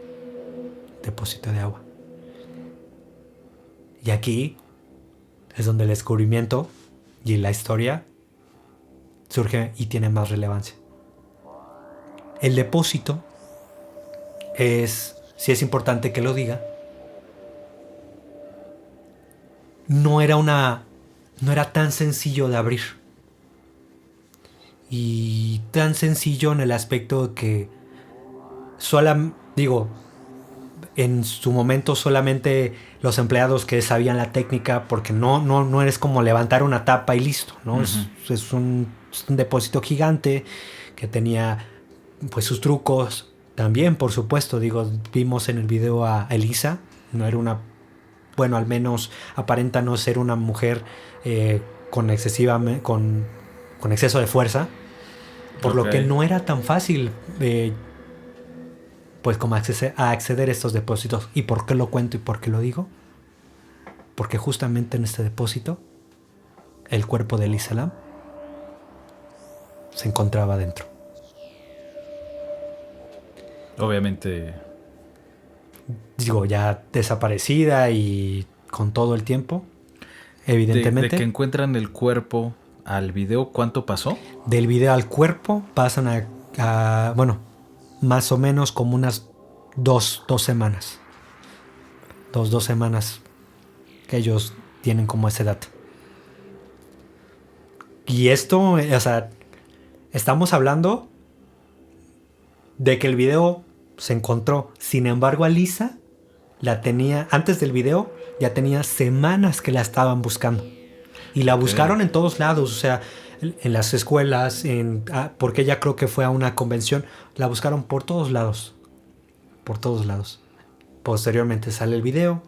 [SPEAKER 3] depósito de agua. Y aquí es donde el descubrimiento y la historia surge y tiene más relevancia. El depósito si es importante que lo diga, no era tan sencillo de abrir. Y tan sencillo en el aspecto de que en su momento solamente los empleados que sabían la técnica, porque no eres como levantar una tapa y listo, ¿no? Uh-huh. Es un depósito gigante que tenía pues sus trucos también, por supuesto. Vimos en el video a Elisa, no era al menos aparenta no ser una mujer con exceso de fuerza, por lo que no era tan fácil pues como acceder a estos depósitos. ¿Y por qué lo cuento y por qué lo digo? Porque justamente en este depósito el cuerpo de Elisa Lam se encontraba dentro.
[SPEAKER 2] Obviamente.
[SPEAKER 3] Ya desaparecida y con todo el tiempo, evidentemente.
[SPEAKER 2] De que encuentran el cuerpo al video, ¿cuánto pasó?
[SPEAKER 3] Del video al cuerpo pasan más o menos como unas dos semanas. Dos semanas que ellos tienen como ese dato. Y esto, estamos hablando de que el video se encontró. Sin embargo, a Lisa la tenía, antes del video, ya tenía semanas que la estaban buscando. Y la buscaron en todos lados, en las escuelas, porque ella creo que fue a una convención. La buscaron por todos lados. Por todos lados. Posteriormente sale el video,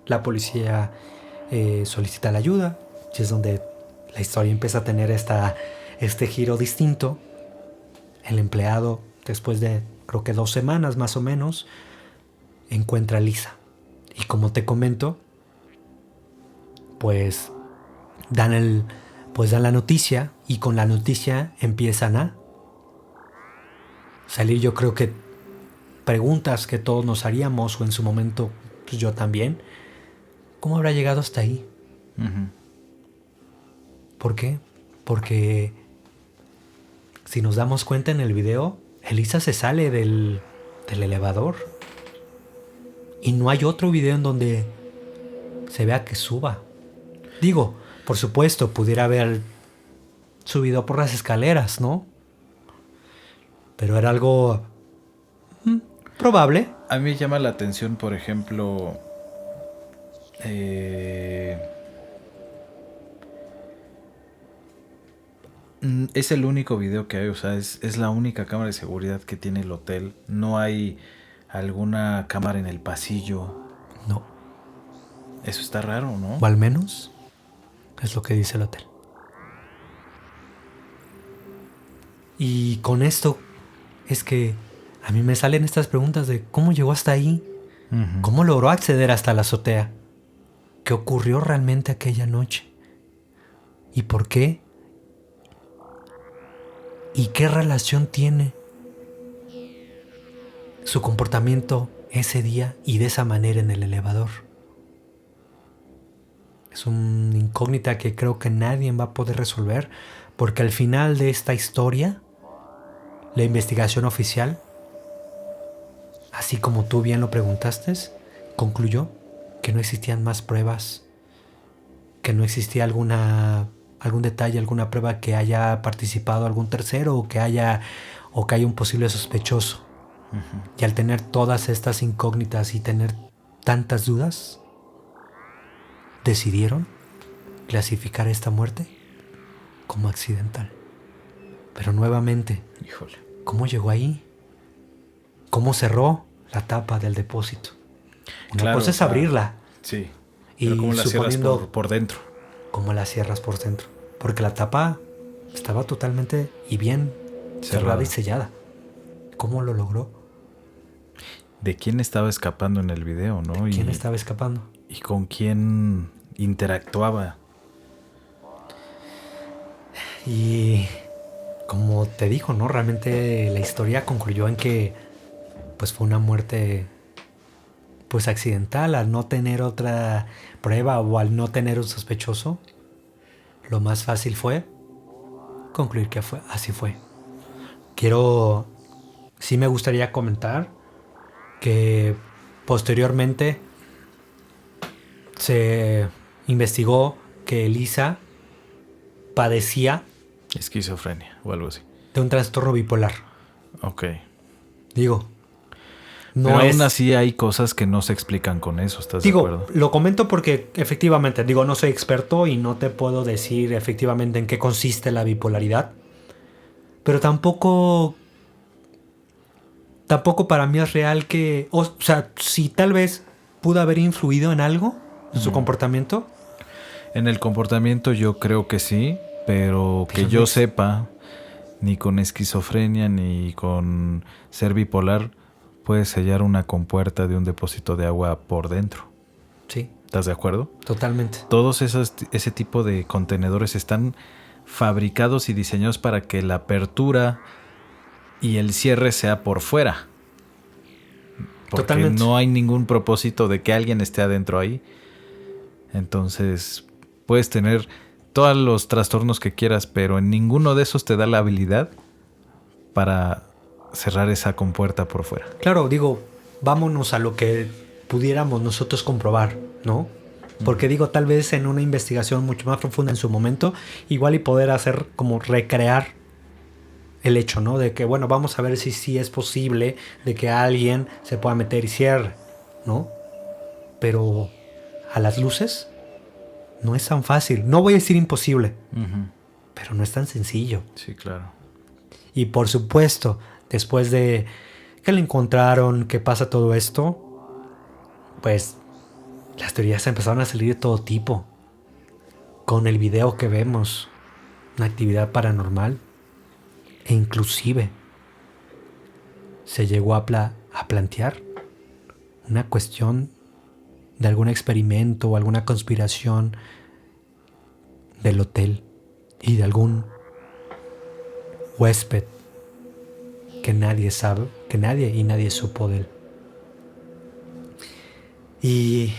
[SPEAKER 3] la policía solicita la ayuda, y es donde la historia empieza a tener este giro distinto. El empleado, después de creo que 2 semanas más o menos, encuentra a Lisa. Y como te comento, pues dan la noticia, y con la noticia empiezan a salir, yo creo que preguntas que todos nos haríamos, o en su momento pues yo también. ¿Cómo habrá llegado hasta ahí?
[SPEAKER 2] Uh-huh.
[SPEAKER 3] ¿Por qué? Porque si nos damos cuenta en el video, Elisa se sale del elevador. Y no hay otro video en donde se vea que suba. Digo, por supuesto, pudiera haber subido por las escaleras, ¿no? Pero era algo probable.
[SPEAKER 2] A mí me llama la atención, por ejemplo, es el único video que hay, o sea, es la única cámara de seguridad que tiene el hotel. No hay alguna cámara en el pasillo.
[SPEAKER 3] No.
[SPEAKER 2] Eso está raro, ¿no?
[SPEAKER 3] O al menos es lo que dice el hotel. Y con esto es que a mí me salen estas preguntas de cómo llegó hasta ahí,
[SPEAKER 2] Uh-huh.
[SPEAKER 3] cómo logró acceder hasta la azotea, qué ocurrió realmente aquella noche y por qué, y qué relación tiene su comportamiento ese día y de esa manera en el elevador. Es una incógnita que creo que nadie va a poder resolver, porque al final de esta historia, la investigación oficial, así como tú bien lo preguntaste, concluyó que no existían más pruebas, que no existía algún detalle, alguna prueba que haya participado algún tercero, o que haya un posible sospechoso. Uh-huh. Y al tener todas estas incógnitas y tener tantas dudas, decidieron clasificar esta muerte como accidental. Pero nuevamente,
[SPEAKER 2] híjole,
[SPEAKER 3] ¿cómo llegó ahí? ¿Cómo cerró la tapa del depósito? Una cosa es abrirla.
[SPEAKER 2] Sí.
[SPEAKER 3] Y
[SPEAKER 2] pero ¿cómo la cierras por dentro?
[SPEAKER 3] ¿Cómo la cierras por dentro? Porque la tapa estaba totalmente y bien cerrada y sellada. ¿Cómo lo logró?
[SPEAKER 2] ¿De quién estaba escapando en el video, no?
[SPEAKER 3] ¿De quién estaba escapando?
[SPEAKER 2] ¿Y con quién interactuaba?
[SPEAKER 3] Y como te digo, ¿no? Realmente la historia concluyó en que pues fue una muerte pues accidental, al no tener otra prueba o al no tener un sospechoso. Lo más fácil fue concluir que así fue. Sí me gustaría comentar que posteriormente se investigó que Elisa padecía
[SPEAKER 2] esquizofrenia o algo así,
[SPEAKER 3] de un trastorno bipolar.
[SPEAKER 2] Ok.
[SPEAKER 3] Digo, no
[SPEAKER 2] pero
[SPEAKER 3] es...
[SPEAKER 2] aún así hay cosas que no se explican con eso, ¿estás de acuerdo?
[SPEAKER 3] Lo comento porque efectivamente, no soy experto y no te puedo decir efectivamente en qué consiste la bipolaridad. Pero tampoco para mí es real que... O sea, si tal vez pudo haber influido en algo, en su comportamiento.
[SPEAKER 2] En el comportamiento yo creo que sí, pero que yo sepa, ni con esquizofrenia ni con ser bipolar puedes sellar una compuerta de un depósito de agua por dentro.
[SPEAKER 3] Sí.
[SPEAKER 2] ¿Estás de acuerdo?
[SPEAKER 3] Totalmente.
[SPEAKER 2] Todos ese tipo de contenedores están fabricados y diseñados para que la apertura y el cierre sea por fuera. Porque
[SPEAKER 3] totalmente.
[SPEAKER 2] No hay ningún propósito de que alguien esté adentro ahí. Entonces puedes tener todos los trastornos que quieras, pero en ninguno de esos te da la habilidad para cerrar esa compuerta por fuera.
[SPEAKER 3] Claro, vámonos a lo que pudiéramos nosotros comprobar, ¿no? Porque tal vez en una investigación mucho más profunda en su momento, igual y poder hacer como recrear el hecho, ¿no? De que, bueno, vamos a ver si sí es posible de que alguien se pueda meter y cierre, ¿no? Pero a las luces no es tan fácil. No voy a decir imposible, pero no es tan sencillo.
[SPEAKER 2] Sí, claro.
[SPEAKER 3] Y por supuesto, después de que le encontraron, que pasa todo esto, pues las teorías empezaron a salir de todo tipo. Con el video que vemos, una actividad paranormal, e inclusive se llegó a plantear una cuestión de algún experimento o alguna conspiración del hotel y de algún huésped que nadie sabe, que nadie supo de él. Y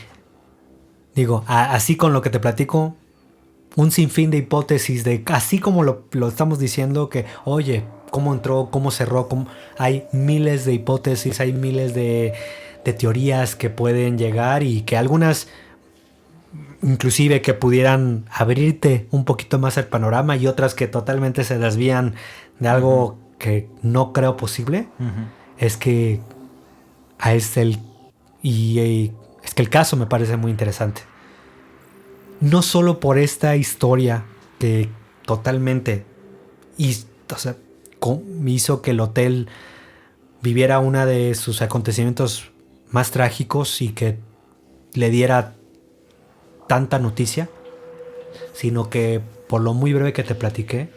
[SPEAKER 3] digo, así con lo que te platico, un sinfín de hipótesis, de así como lo estamos diciendo, que oye, cómo entró, cómo cerró, hay miles de hipótesis, hay miles de teorías que pueden llegar y que algunas inclusive que pudieran abrirte un poquito más el panorama y otras que totalmente se desvían de algo que no creo posible. Es que es que el caso me parece muy interesante. No solo por esta historia que totalmente hizo que el hotel viviera uno de sus acontecimientos más trágicos y que le diera tanta noticia, sino que por lo muy breve que te platiqué,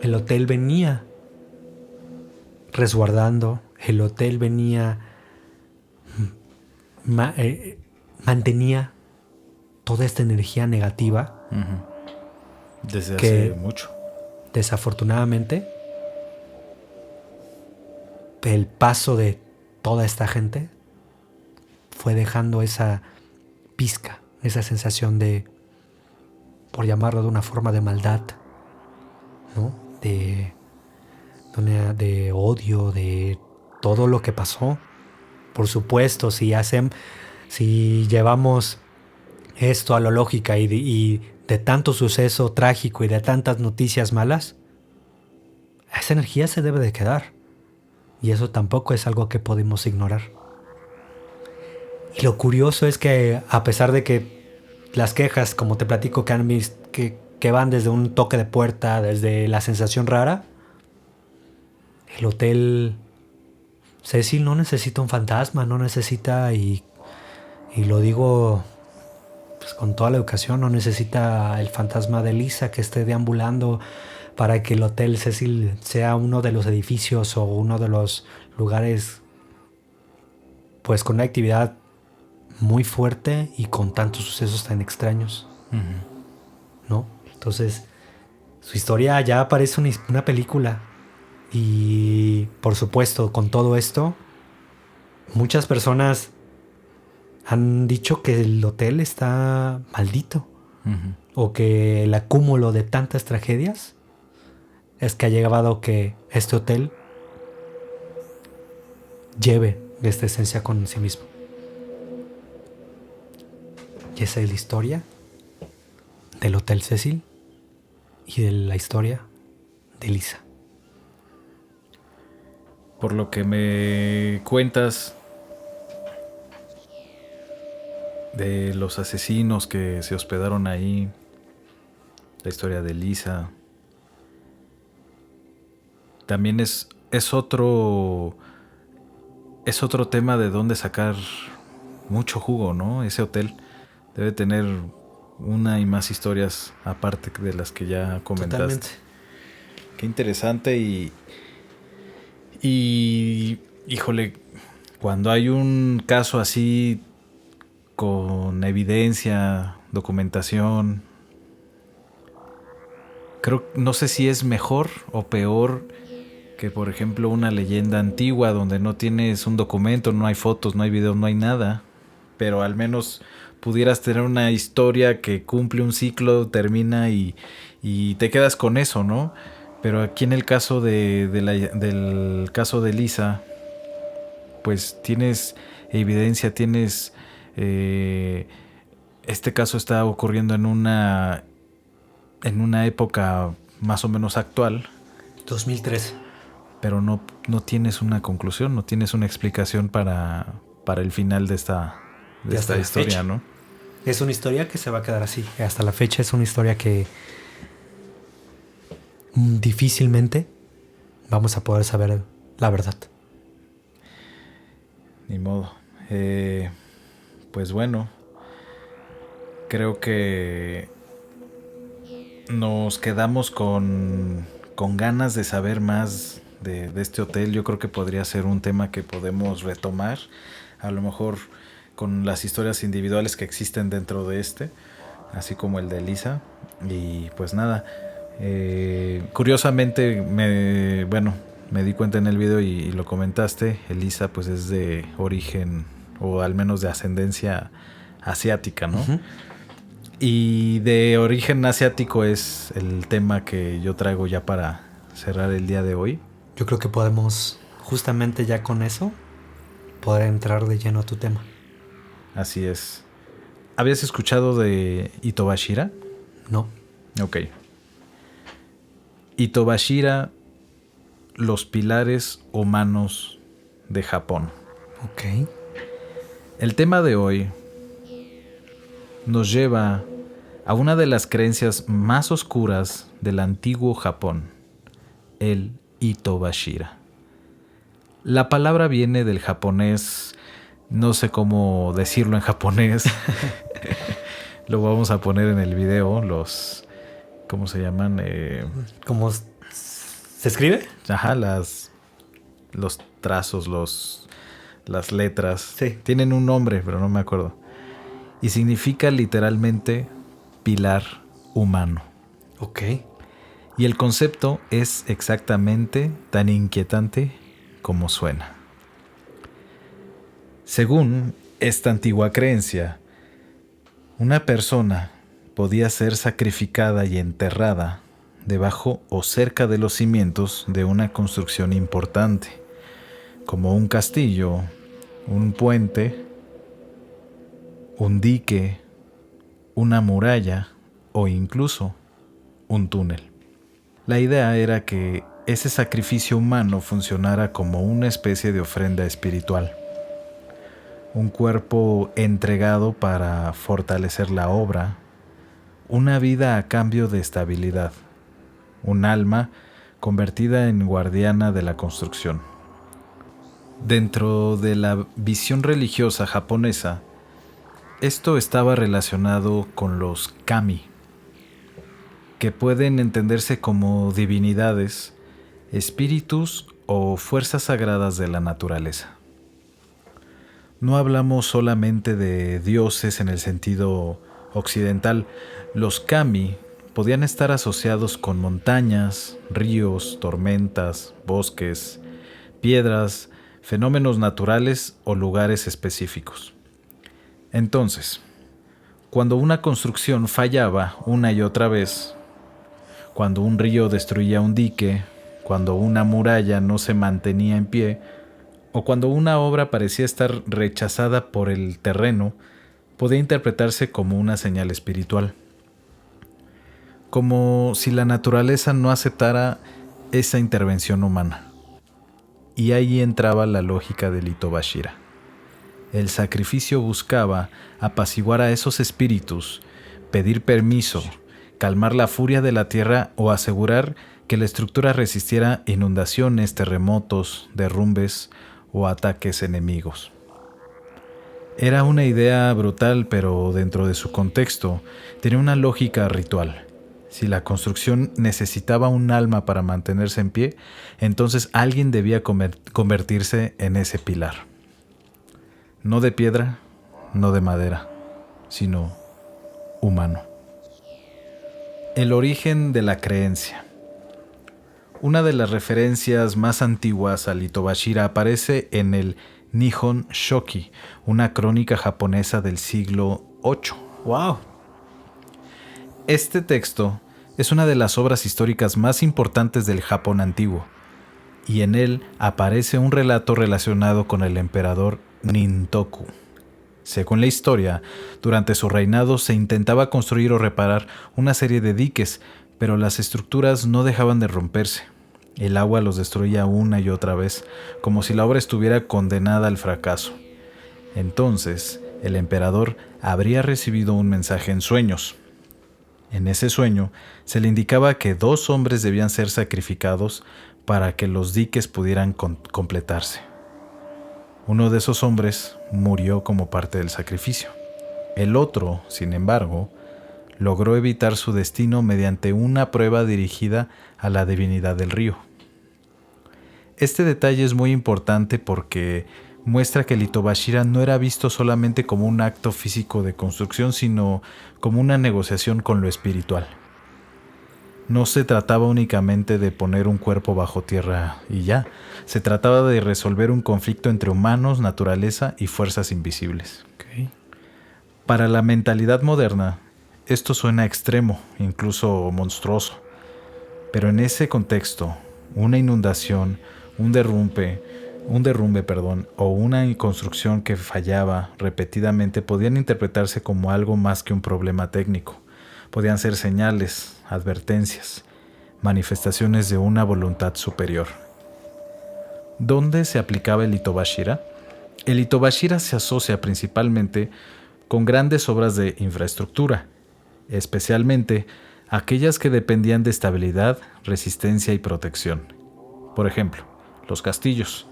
[SPEAKER 3] el hotel venía resguardando, el hotel venía mantenía toda esta energía negativa
[SPEAKER 2] desde
[SPEAKER 3] que
[SPEAKER 2] hace mucho.
[SPEAKER 3] Desafortunadamente el paso de toda esta gente fue dejando esa pizca, esa sensación de, por llamarlo de una forma, de maldad, ¿no? De odio, de todo lo que pasó. Por supuesto, si llevamos esto a la lógica y de tanto suceso trágico y de tantas noticias malas, esa energía se debe de quedar. Y eso tampoco es algo que podemos ignorar. Y lo curioso es que a pesar de que las quejas, como te platico, que van desde un toque de puerta, desde la sensación rara, el hotel Cecil no necesita un fantasma, no necesita, y lo digo pues con toda la educación, no necesita el fantasma de Lisa que esté deambulando para que el Hotel Cecil sea uno de los edificios o uno de los lugares pues con una actividad muy fuerte y con tantos sucesos tan extraños, ¿no? Entonces su historia ya parece una película. Y por supuesto, con todo esto, muchas personas han dicho que el hotel está maldito. O que el acúmulo de tantas tragedias es que ha llevado a que este hotel lleve esta esencia con sí mismo. Y esa es la historia del Hotel Cecil y de la historia de Lisa.
[SPEAKER 2] Por lo que me cuentas de los asesinos que se hospedaron ahí, la historia de Lisa, también es otro tema de donde sacar mucho jugo, ¿no? Ese hotel debe tener una y más historias aparte de las que ya comentaste.
[SPEAKER 3] Totalmente.
[SPEAKER 2] Qué interesante y híjole, cuando hay un caso así con evidencia, documentación, no sé si es mejor o peor que, por ejemplo, una leyenda antigua donde no tienes un documento, no hay fotos, no hay videos, no hay nada, pero al menos pudieras tener una historia que cumple un ciclo, termina y te quedas con eso, ¿no? Pero aquí en el caso del caso de Lisa, pues tienes evidencia, tienes este caso está ocurriendo en una época más o menos actual.
[SPEAKER 3] 2013.
[SPEAKER 2] Pero no tienes una conclusión, no tienes una explicación para el final de esta historia,
[SPEAKER 3] fecha,
[SPEAKER 2] ¿no?
[SPEAKER 3] Es una historia que se va a quedar así. Hasta la fecha es una historia que difícilmente vamos a poder saber la verdad.
[SPEAKER 2] Ni modo. pues bueno, creo que nos quedamos con ganas de saber más de este hotel. Yo creo que podría ser un tema que podemos retomar, a lo mejor con las historias individuales que existen dentro de este, así como el de Elisa. Y pues nada, curiosamente me di cuenta en el video y lo comentaste, Elisa pues es de origen, o al menos de ascendencia asiática, ¿no? Uh-huh. Y de origen asiático es el tema que yo traigo ya para cerrar el día de hoy.
[SPEAKER 3] Yo creo que podemos, justamente ya con eso, poder entrar de lleno a tu tema.
[SPEAKER 2] Así es. ¿Habías escuchado de Itobashira?
[SPEAKER 3] No.
[SPEAKER 2] Ok. Itobashira, los pilares humanos de Japón.
[SPEAKER 3] Ok.
[SPEAKER 2] El tema de hoy nos lleva a una de las creencias más oscuras del antiguo Japón, el Itobashira. La palabra viene del japonés, no sé cómo decirlo en japonés. Lo vamos a poner en el video, ¿cómo se llaman?
[SPEAKER 3] ¿Cómo se escribe?
[SPEAKER 2] Ajá, los trazos, las letras.
[SPEAKER 3] Sí.
[SPEAKER 2] Tienen un nombre, pero no me acuerdo. Y significa literalmente pilar humano.
[SPEAKER 3] Ok.
[SPEAKER 2] Y el concepto es exactamente tan inquietante como suena. Según esta antigua creencia, una persona podía ser sacrificada y enterrada debajo o cerca de los cimientos de una construcción importante, como un castillo, un puente, un dique, una muralla o incluso un túnel. La idea era que ese sacrificio humano funcionara como una especie de ofrenda espiritual, un cuerpo entregado para fortalecer la obra, una vida a cambio de estabilidad, un alma convertida en guardiana de la construcción. Dentro de la visión religiosa japonesa, esto estaba relacionado con los kami, que pueden entenderse como divinidades, espíritus o fuerzas sagradas de la naturaleza. No hablamos solamente de dioses en el sentido occidental. Los kami podían estar asociados con montañas, ríos, tormentas, bosques, piedras, fenómenos naturales o lugares específicos. Entonces, cuando una construcción fallaba una y otra vez, cuando un río destruía un dique, cuando una muralla no se mantenía en pie, o cuando una obra parecía estar rechazada por el terreno, podía interpretarse como una señal espiritual. Como si la naturaleza no aceptara esa intervención humana. Y ahí entraba la lógica del Itobashira. El sacrificio buscaba apaciguar a esos espíritus, pedir permiso, calmar la furia de la tierra o asegurar que la estructura resistiera inundaciones, terremotos, derrumbes o ataques enemigos. Era una idea brutal, pero dentro de su contexto tenía una lógica ritual. Si la construcción necesitaba un alma para mantenerse en pie, entonces alguien debía convertirse en ese pilar. No de piedra, no de madera, sino humano. El origen de la creencia. Una de las referencias más antiguas al Itobashira aparece en el Nihon Shoki, una crónica japonesa del siglo VIII.
[SPEAKER 3] ¡Wow!
[SPEAKER 2] Este texto es una de las obras históricas más importantes del Japón antiguo, y en él aparece un relato relacionado con el emperador Nintoku. Según la historia, durante su reinado se intentaba construir o reparar una serie de diques, pero las estructuras no dejaban de romperse. El agua los destruía una y otra vez, como si la obra estuviera condenada al fracaso. Entonces, el emperador habría recibido un mensaje en sueños. En ese sueño, se le indicaba que 2 hombres debían ser sacrificados para que los diques pudieran completarse. Uno de esos hombres murió como parte del sacrificio. El otro, sin embargo, logró evitar su destino mediante una prueba dirigida a la divinidad del río. Este detalle es muy importante porque muestra que el Itobashira no era visto solamente como un acto físico de construcción, sino como una negociación con lo espiritual. No se trataba únicamente de poner un cuerpo bajo tierra y ya. Se trataba de resolver un conflicto entre humanos, naturaleza y fuerzas invisibles.
[SPEAKER 3] Ok.
[SPEAKER 2] Para la mentalidad moderna, esto suena extremo, incluso monstruoso. Pero en ese contexto, una inundación, un derrumbe, o una construcción que fallaba repetidamente podían interpretarse como algo más que un problema técnico. Podían ser señales, advertencias, manifestaciones de una voluntad superior. ¿Dónde se aplicaba el Itobashira? El Itobashira se asocia principalmente con grandes obras de infraestructura, especialmente aquellas que dependían de estabilidad, resistencia y protección. Por ejemplo, los castillos.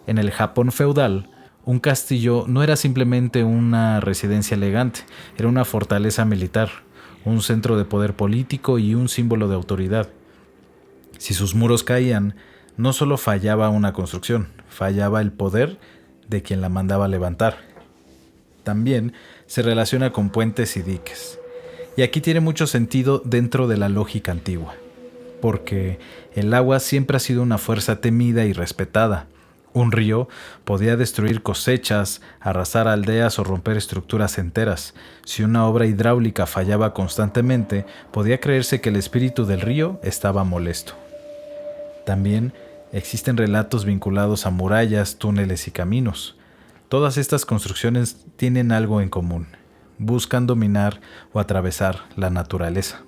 [SPEAKER 2] En el Japón feudal, un castillo no era simplemente una residencia elegante, era una fortaleza militar, un centro de poder político y un símbolo de autoridad. Si sus muros caían, no solo fallaba una construcción, fallaba el poder de quien la mandaba levantar. También se relaciona con puentes y diques. Y aquí tiene mucho sentido dentro de la lógica antigua, porque el agua siempre ha sido una fuerza temida y respetada. Un río podía destruir cosechas, arrasar aldeas o romper estructuras enteras. Si una obra hidráulica fallaba constantemente, podía creerse que el espíritu del río estaba molesto. También existen relatos vinculados a murallas, túneles y caminos. Todas estas construcciones tienen algo en común. Buscan dominar o atravesar la naturaleza.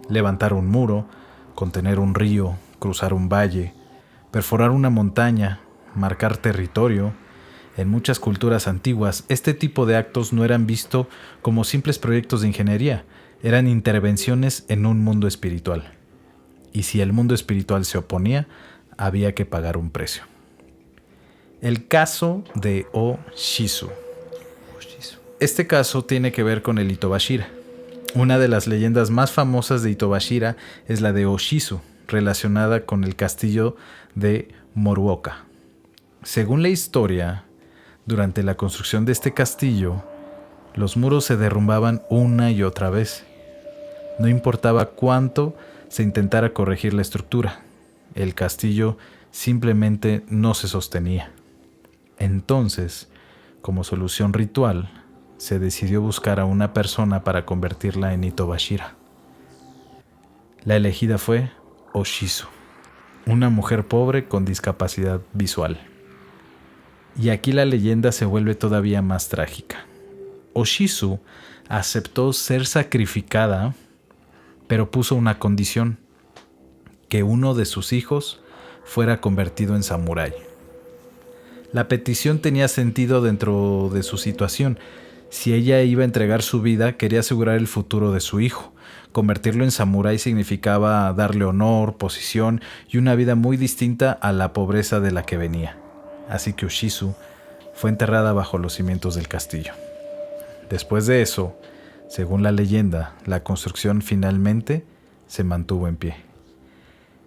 [SPEAKER 2] Levantar un muro, contener un río, cruzar un valle, perforar una montaña, marcar territorio. En muchas culturas antiguas, este tipo de actos no eran vistos como simples proyectos de ingeniería, eran intervenciones en un mundo espiritual. Y si el mundo espiritual se oponía, había que pagar un precio. El caso de Oshizu. Este caso tiene que ver con el Itobashira. Una de las leyendas más famosas de Itobashira es la de Oshizu, relacionada con el castillo de Moruoka. Según la historia, durante la construcción de este castillo, los muros se derrumbaban una y otra vez. No importaba cuánto se intentara corregir la estructura, el castillo simplemente no se sostenía. Entonces, como solución ritual, se decidió buscar a una persona para convertirla en Itobashira. La elegida fue Oshizu, una mujer pobre con discapacidad visual. Y aquí la leyenda se vuelve todavía más trágica. Oshizu aceptó ser sacrificada, pero puso una condición: que uno de sus hijos fuera convertido en samurái. La petición tenía sentido dentro de su situación. Si ella iba a entregar su vida, quería asegurar el futuro de su hijo. Convertirlo en samurái significaba darle honor, posición y una vida muy distinta a la pobreza de la que venía. Así que Oshizu fue enterrada bajo los cimientos del castillo. Después de eso, según la leyenda, la construcción finalmente se mantuvo en pie.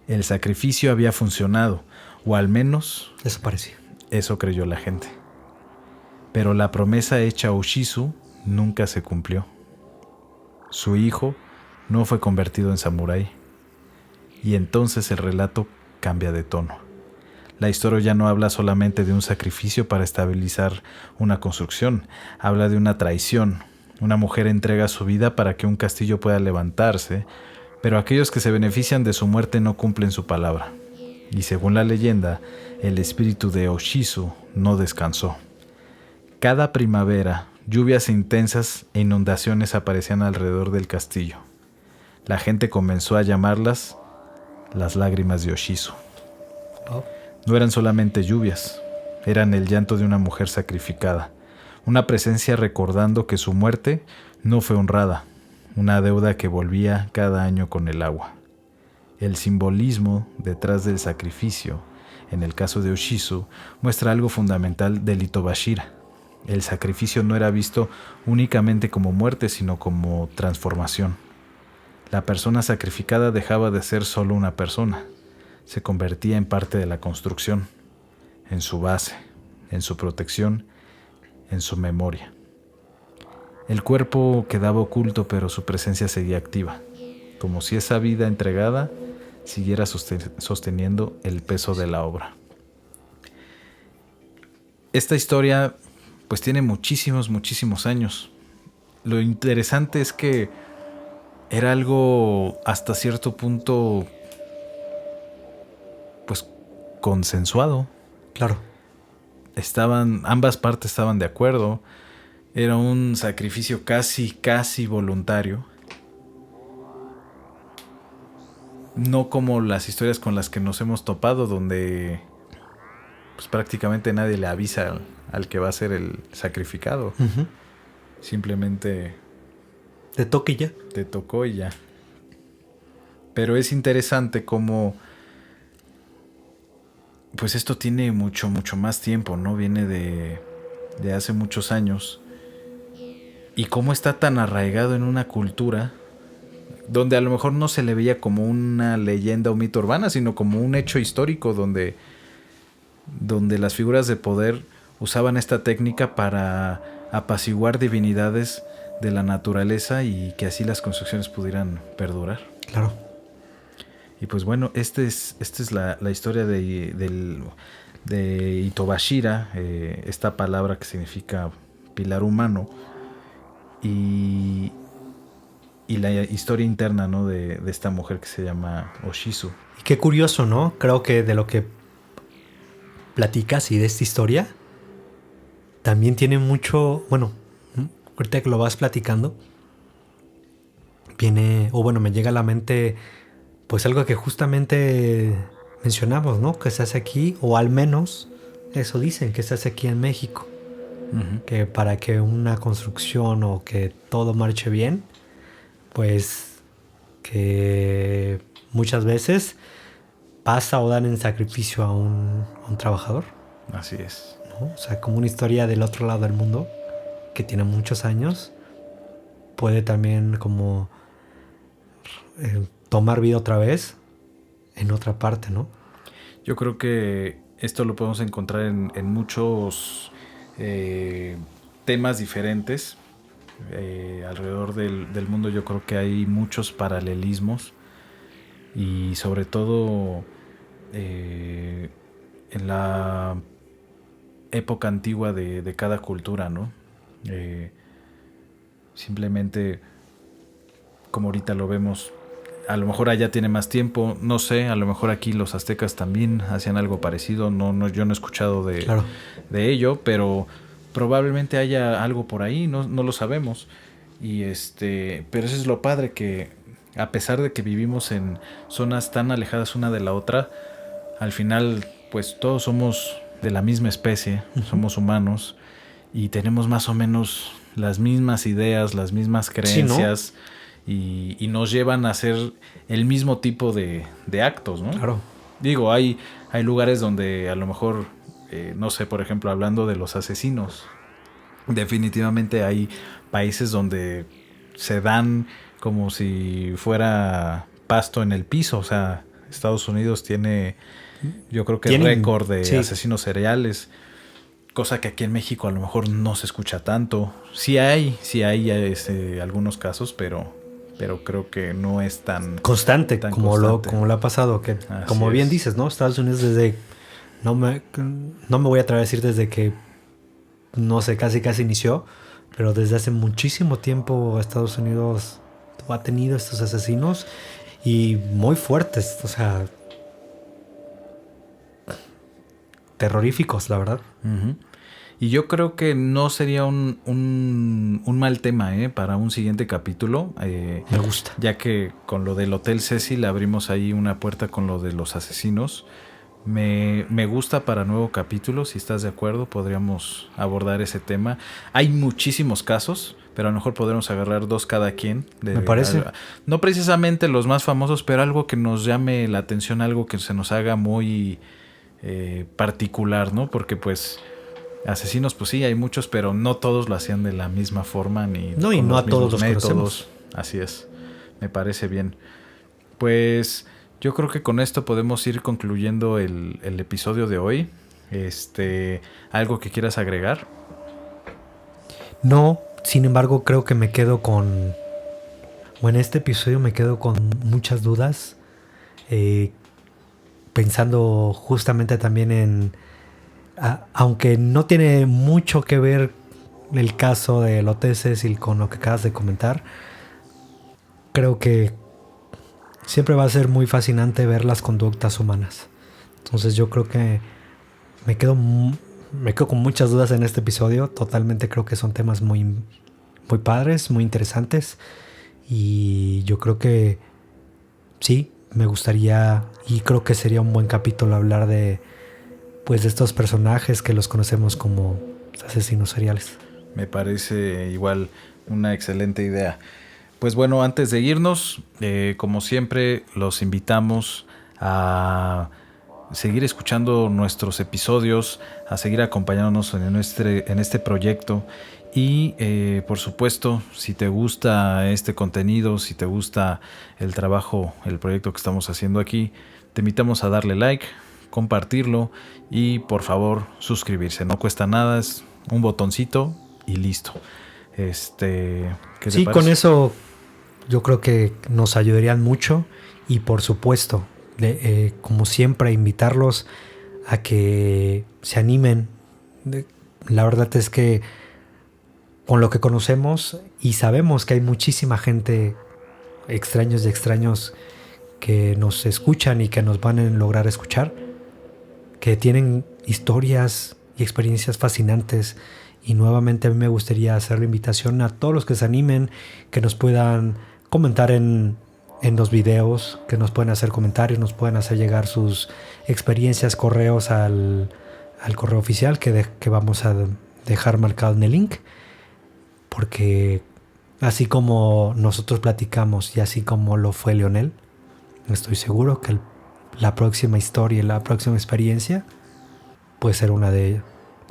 [SPEAKER 2] El sacrificio había funcionado, o al menos
[SPEAKER 3] desapareció.
[SPEAKER 2] Eso creyó la gente. Pero la promesa hecha a Oshizu nunca se cumplió. Su hijo no fue convertido en samurái. Y entonces el relato cambia de tono. La historia ya no habla solamente de un sacrificio para estabilizar una construcción. Habla de una traición. Una mujer entrega su vida para que un castillo pueda levantarse, pero aquellos que se benefician de su muerte no cumplen su palabra. Y según la leyenda, el espíritu de Oshizu no descansó. Cada primavera, lluvias intensas e inundaciones aparecían alrededor del castillo. La gente comenzó a llamarlas las lágrimas de Oshizu. No eran solamente lluvias, eran el llanto de una mujer sacrificada, una presencia recordando que su muerte no fue honrada, una deuda que volvía cada año con el agua. El simbolismo detrás del sacrificio en el caso de Oshizu, muestra algo fundamental del Itobashira. El sacrificio no era visto únicamente como muerte, sino como transformación. La persona sacrificada dejaba de ser solo una persona, se convertía en parte de la construcción, en su base, en su protección, en su memoria. El cuerpo quedaba oculto, pero su presencia seguía activa, como si esa vida entregada siguiera sosteniendo el peso de la obra. Esta historia pues tiene muchísimos años. Lo interesante es que era algo hasta cierto punto pues consensuado.
[SPEAKER 3] Claro.
[SPEAKER 2] Ambas partes estaban de acuerdo. Era un sacrificio casi voluntario. No como las historias con las que nos hemos topado, donde pues prácticamente nadie le avisa al que va a ser el sacrificado.
[SPEAKER 3] Uh-huh.
[SPEAKER 2] Simplemente
[SPEAKER 3] te toca y ya.
[SPEAKER 2] Te tocó y ya. Pero es interesante cómo pues esto tiene mucho más tiempo, ¿no? Viene de hace muchos años. Y cómo está tan arraigado en una cultura donde a lo mejor no se le veía como una leyenda o mito urbana, sino como un hecho histórico donde las figuras de poder usaban esta técnica para apaciguar divinidades de la naturaleza y que así las construcciones pudieran perdurar.
[SPEAKER 3] Claro.
[SPEAKER 2] Y pues bueno, esta es la historia de Itobashira, esta palabra que significa pilar humano, y la historia interna, ¿no? de esta mujer que se llama Oshizu.
[SPEAKER 3] Y qué curioso, ¿no? Creo que de lo que platicas y de esta historia también tiene mucho, bueno, ahorita que lo vas platicando me llega a la mente pues algo que justamente mencionamos, ¿no? Que se hace aquí, o al menos eso dicen, que se hace aquí en México. Uh-huh. Que para que una construcción o que todo marche bien, pues que muchas veces pasa o dan en sacrificio a un trabajador.
[SPEAKER 2] Así es.
[SPEAKER 3] ¿No? O sea, como una historia del otro lado del mundo que tiene muchos años, puede también como tomar vida otra vez en otra parte, ¿no?
[SPEAKER 2] Yo creo que esto lo podemos encontrar en muchos temas diferentes. Alrededor del mundo yo creo que hay muchos paralelismos y sobre todo en la época antigua de cada cultura, ¿no? Simplemente como ahorita lo vemos, a lo mejor allá tiene más tiempo, no sé, a lo mejor aquí los aztecas también hacían algo parecido, yo no he escuchado de ello, pero probablemente haya algo por ahí, no lo sabemos. Y pero eso es lo padre, que a pesar de que vivimos en zonas tan alejadas una de la otra, al final pues todos somos de la misma especie, uh-huh. Somos humanos y tenemos más o menos las mismas ideas, las mismas creencias, ¿sí, no? Y nos llevan a hacer el mismo tipo de actos, ¿no?
[SPEAKER 3] Claro.
[SPEAKER 2] Digo, hay lugares donde a lo mejor, no sé, por ejemplo, hablando de los asesinos, definitivamente hay países donde se dan como si fuera pasto en el piso. O sea, Estados Unidos tiene, yo creo que el récord de asesinos seriales, cosa que aquí en México a lo mejor no se escucha tanto. Sí hay algunos casos, pero creo que no es tan
[SPEAKER 3] constante,
[SPEAKER 2] tan
[SPEAKER 3] como
[SPEAKER 2] constante.
[SPEAKER 3] Como lo ha pasado, que como bien dices, ¿no? Estados Unidos no me voy a atrever a decir desde que, no sé, casi inició, pero desde hace muchísimo tiempo Estados Unidos ha tenido estos asesinos y muy fuertes, o sea, terroríficos, la verdad.
[SPEAKER 2] Uh-huh. Y yo creo que no sería un mal tema para un siguiente capítulo.
[SPEAKER 3] Me gusta.
[SPEAKER 2] Ya que con lo del Hotel Cecil abrimos ahí una puerta con lo de los asesinos. Me gusta para nuevo capítulo. Si estás de acuerdo, podríamos abordar ese tema. Hay muchísimos casos, pero a lo mejor podremos agarrar 2 cada quien.
[SPEAKER 3] Me parece.
[SPEAKER 2] No precisamente los más famosos, pero algo que nos llame la atención, algo que se nos haga muy particular, ¿no? Porque pues asesinos, pues sí, hay muchos, pero no todos lo hacían de la misma forma ni
[SPEAKER 3] No, y
[SPEAKER 2] con
[SPEAKER 3] no
[SPEAKER 2] los
[SPEAKER 3] a todos
[SPEAKER 2] mismos
[SPEAKER 3] los
[SPEAKER 2] métodos.
[SPEAKER 3] conocemos.
[SPEAKER 2] Así es, me parece bien. Pues yo creo que con esto podemos ir concluyendo el episodio de hoy. ¿Algo que quieras agregar?
[SPEAKER 3] No, sin embargo, creo que me quedo con... Bueno, en este episodio me quedo con muchas dudas. Pensando justamente también en... aunque no tiene mucho que ver el caso de Loteses y con lo que acabas de comentar, creo que siempre va a ser muy fascinante ver las conductas humanas. Entonces yo creo que me quedo con muchas dudas en este episodio. Totalmente creo que son temas muy, muy padres, muy interesantes. Y yo creo que sí, me gustaría y creo que sería un buen capítulo hablar de estos personajes que los conocemos como asesinos seriales.
[SPEAKER 2] Me parece igual una excelente idea. Pues bueno, antes de irnos, como siempre, los invitamos a seguir escuchando nuestros episodios, a seguir acompañándonos en este proyecto. Y por supuesto, si te gusta este contenido, si te gusta el trabajo, el proyecto que estamos haciendo aquí, te invitamos a darle like, compartirlo y por favor suscribirse. No cuesta nada, es un botoncito y listo. ¿Qué te
[SPEAKER 3] Sí,
[SPEAKER 2] parece?
[SPEAKER 3] con eso yo creo que nos ayudarían mucho y por supuesto, como siempre, invitarlos a que se animen. La verdad es que con lo que conocemos y sabemos que hay muchísima gente, extraños y extraños, que nos escuchan y que nos van a lograr escuchar, que tienen historias y experiencias fascinantes. Y nuevamente a mí me gustaría hacer la invitación a todos los que se animen, que nos puedan comentar en los videos, que nos pueden hacer comentarios, nos pueden hacer llegar sus experiencias, correos al correo oficial que vamos a dejar marcado en el link. Porque así como nosotros platicamos y así como lo fue Leonel, estoy seguro que la próxima historia y la próxima experiencia puede ser una de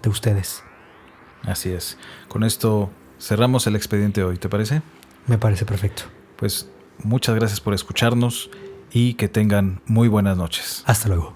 [SPEAKER 3] ustedes.
[SPEAKER 2] Así es. Con esto cerramos el expediente hoy, ¿te parece?
[SPEAKER 3] Me parece perfecto.
[SPEAKER 2] Pues muchas gracias por escucharnos y que tengan muy buenas noches.
[SPEAKER 3] Hasta luego.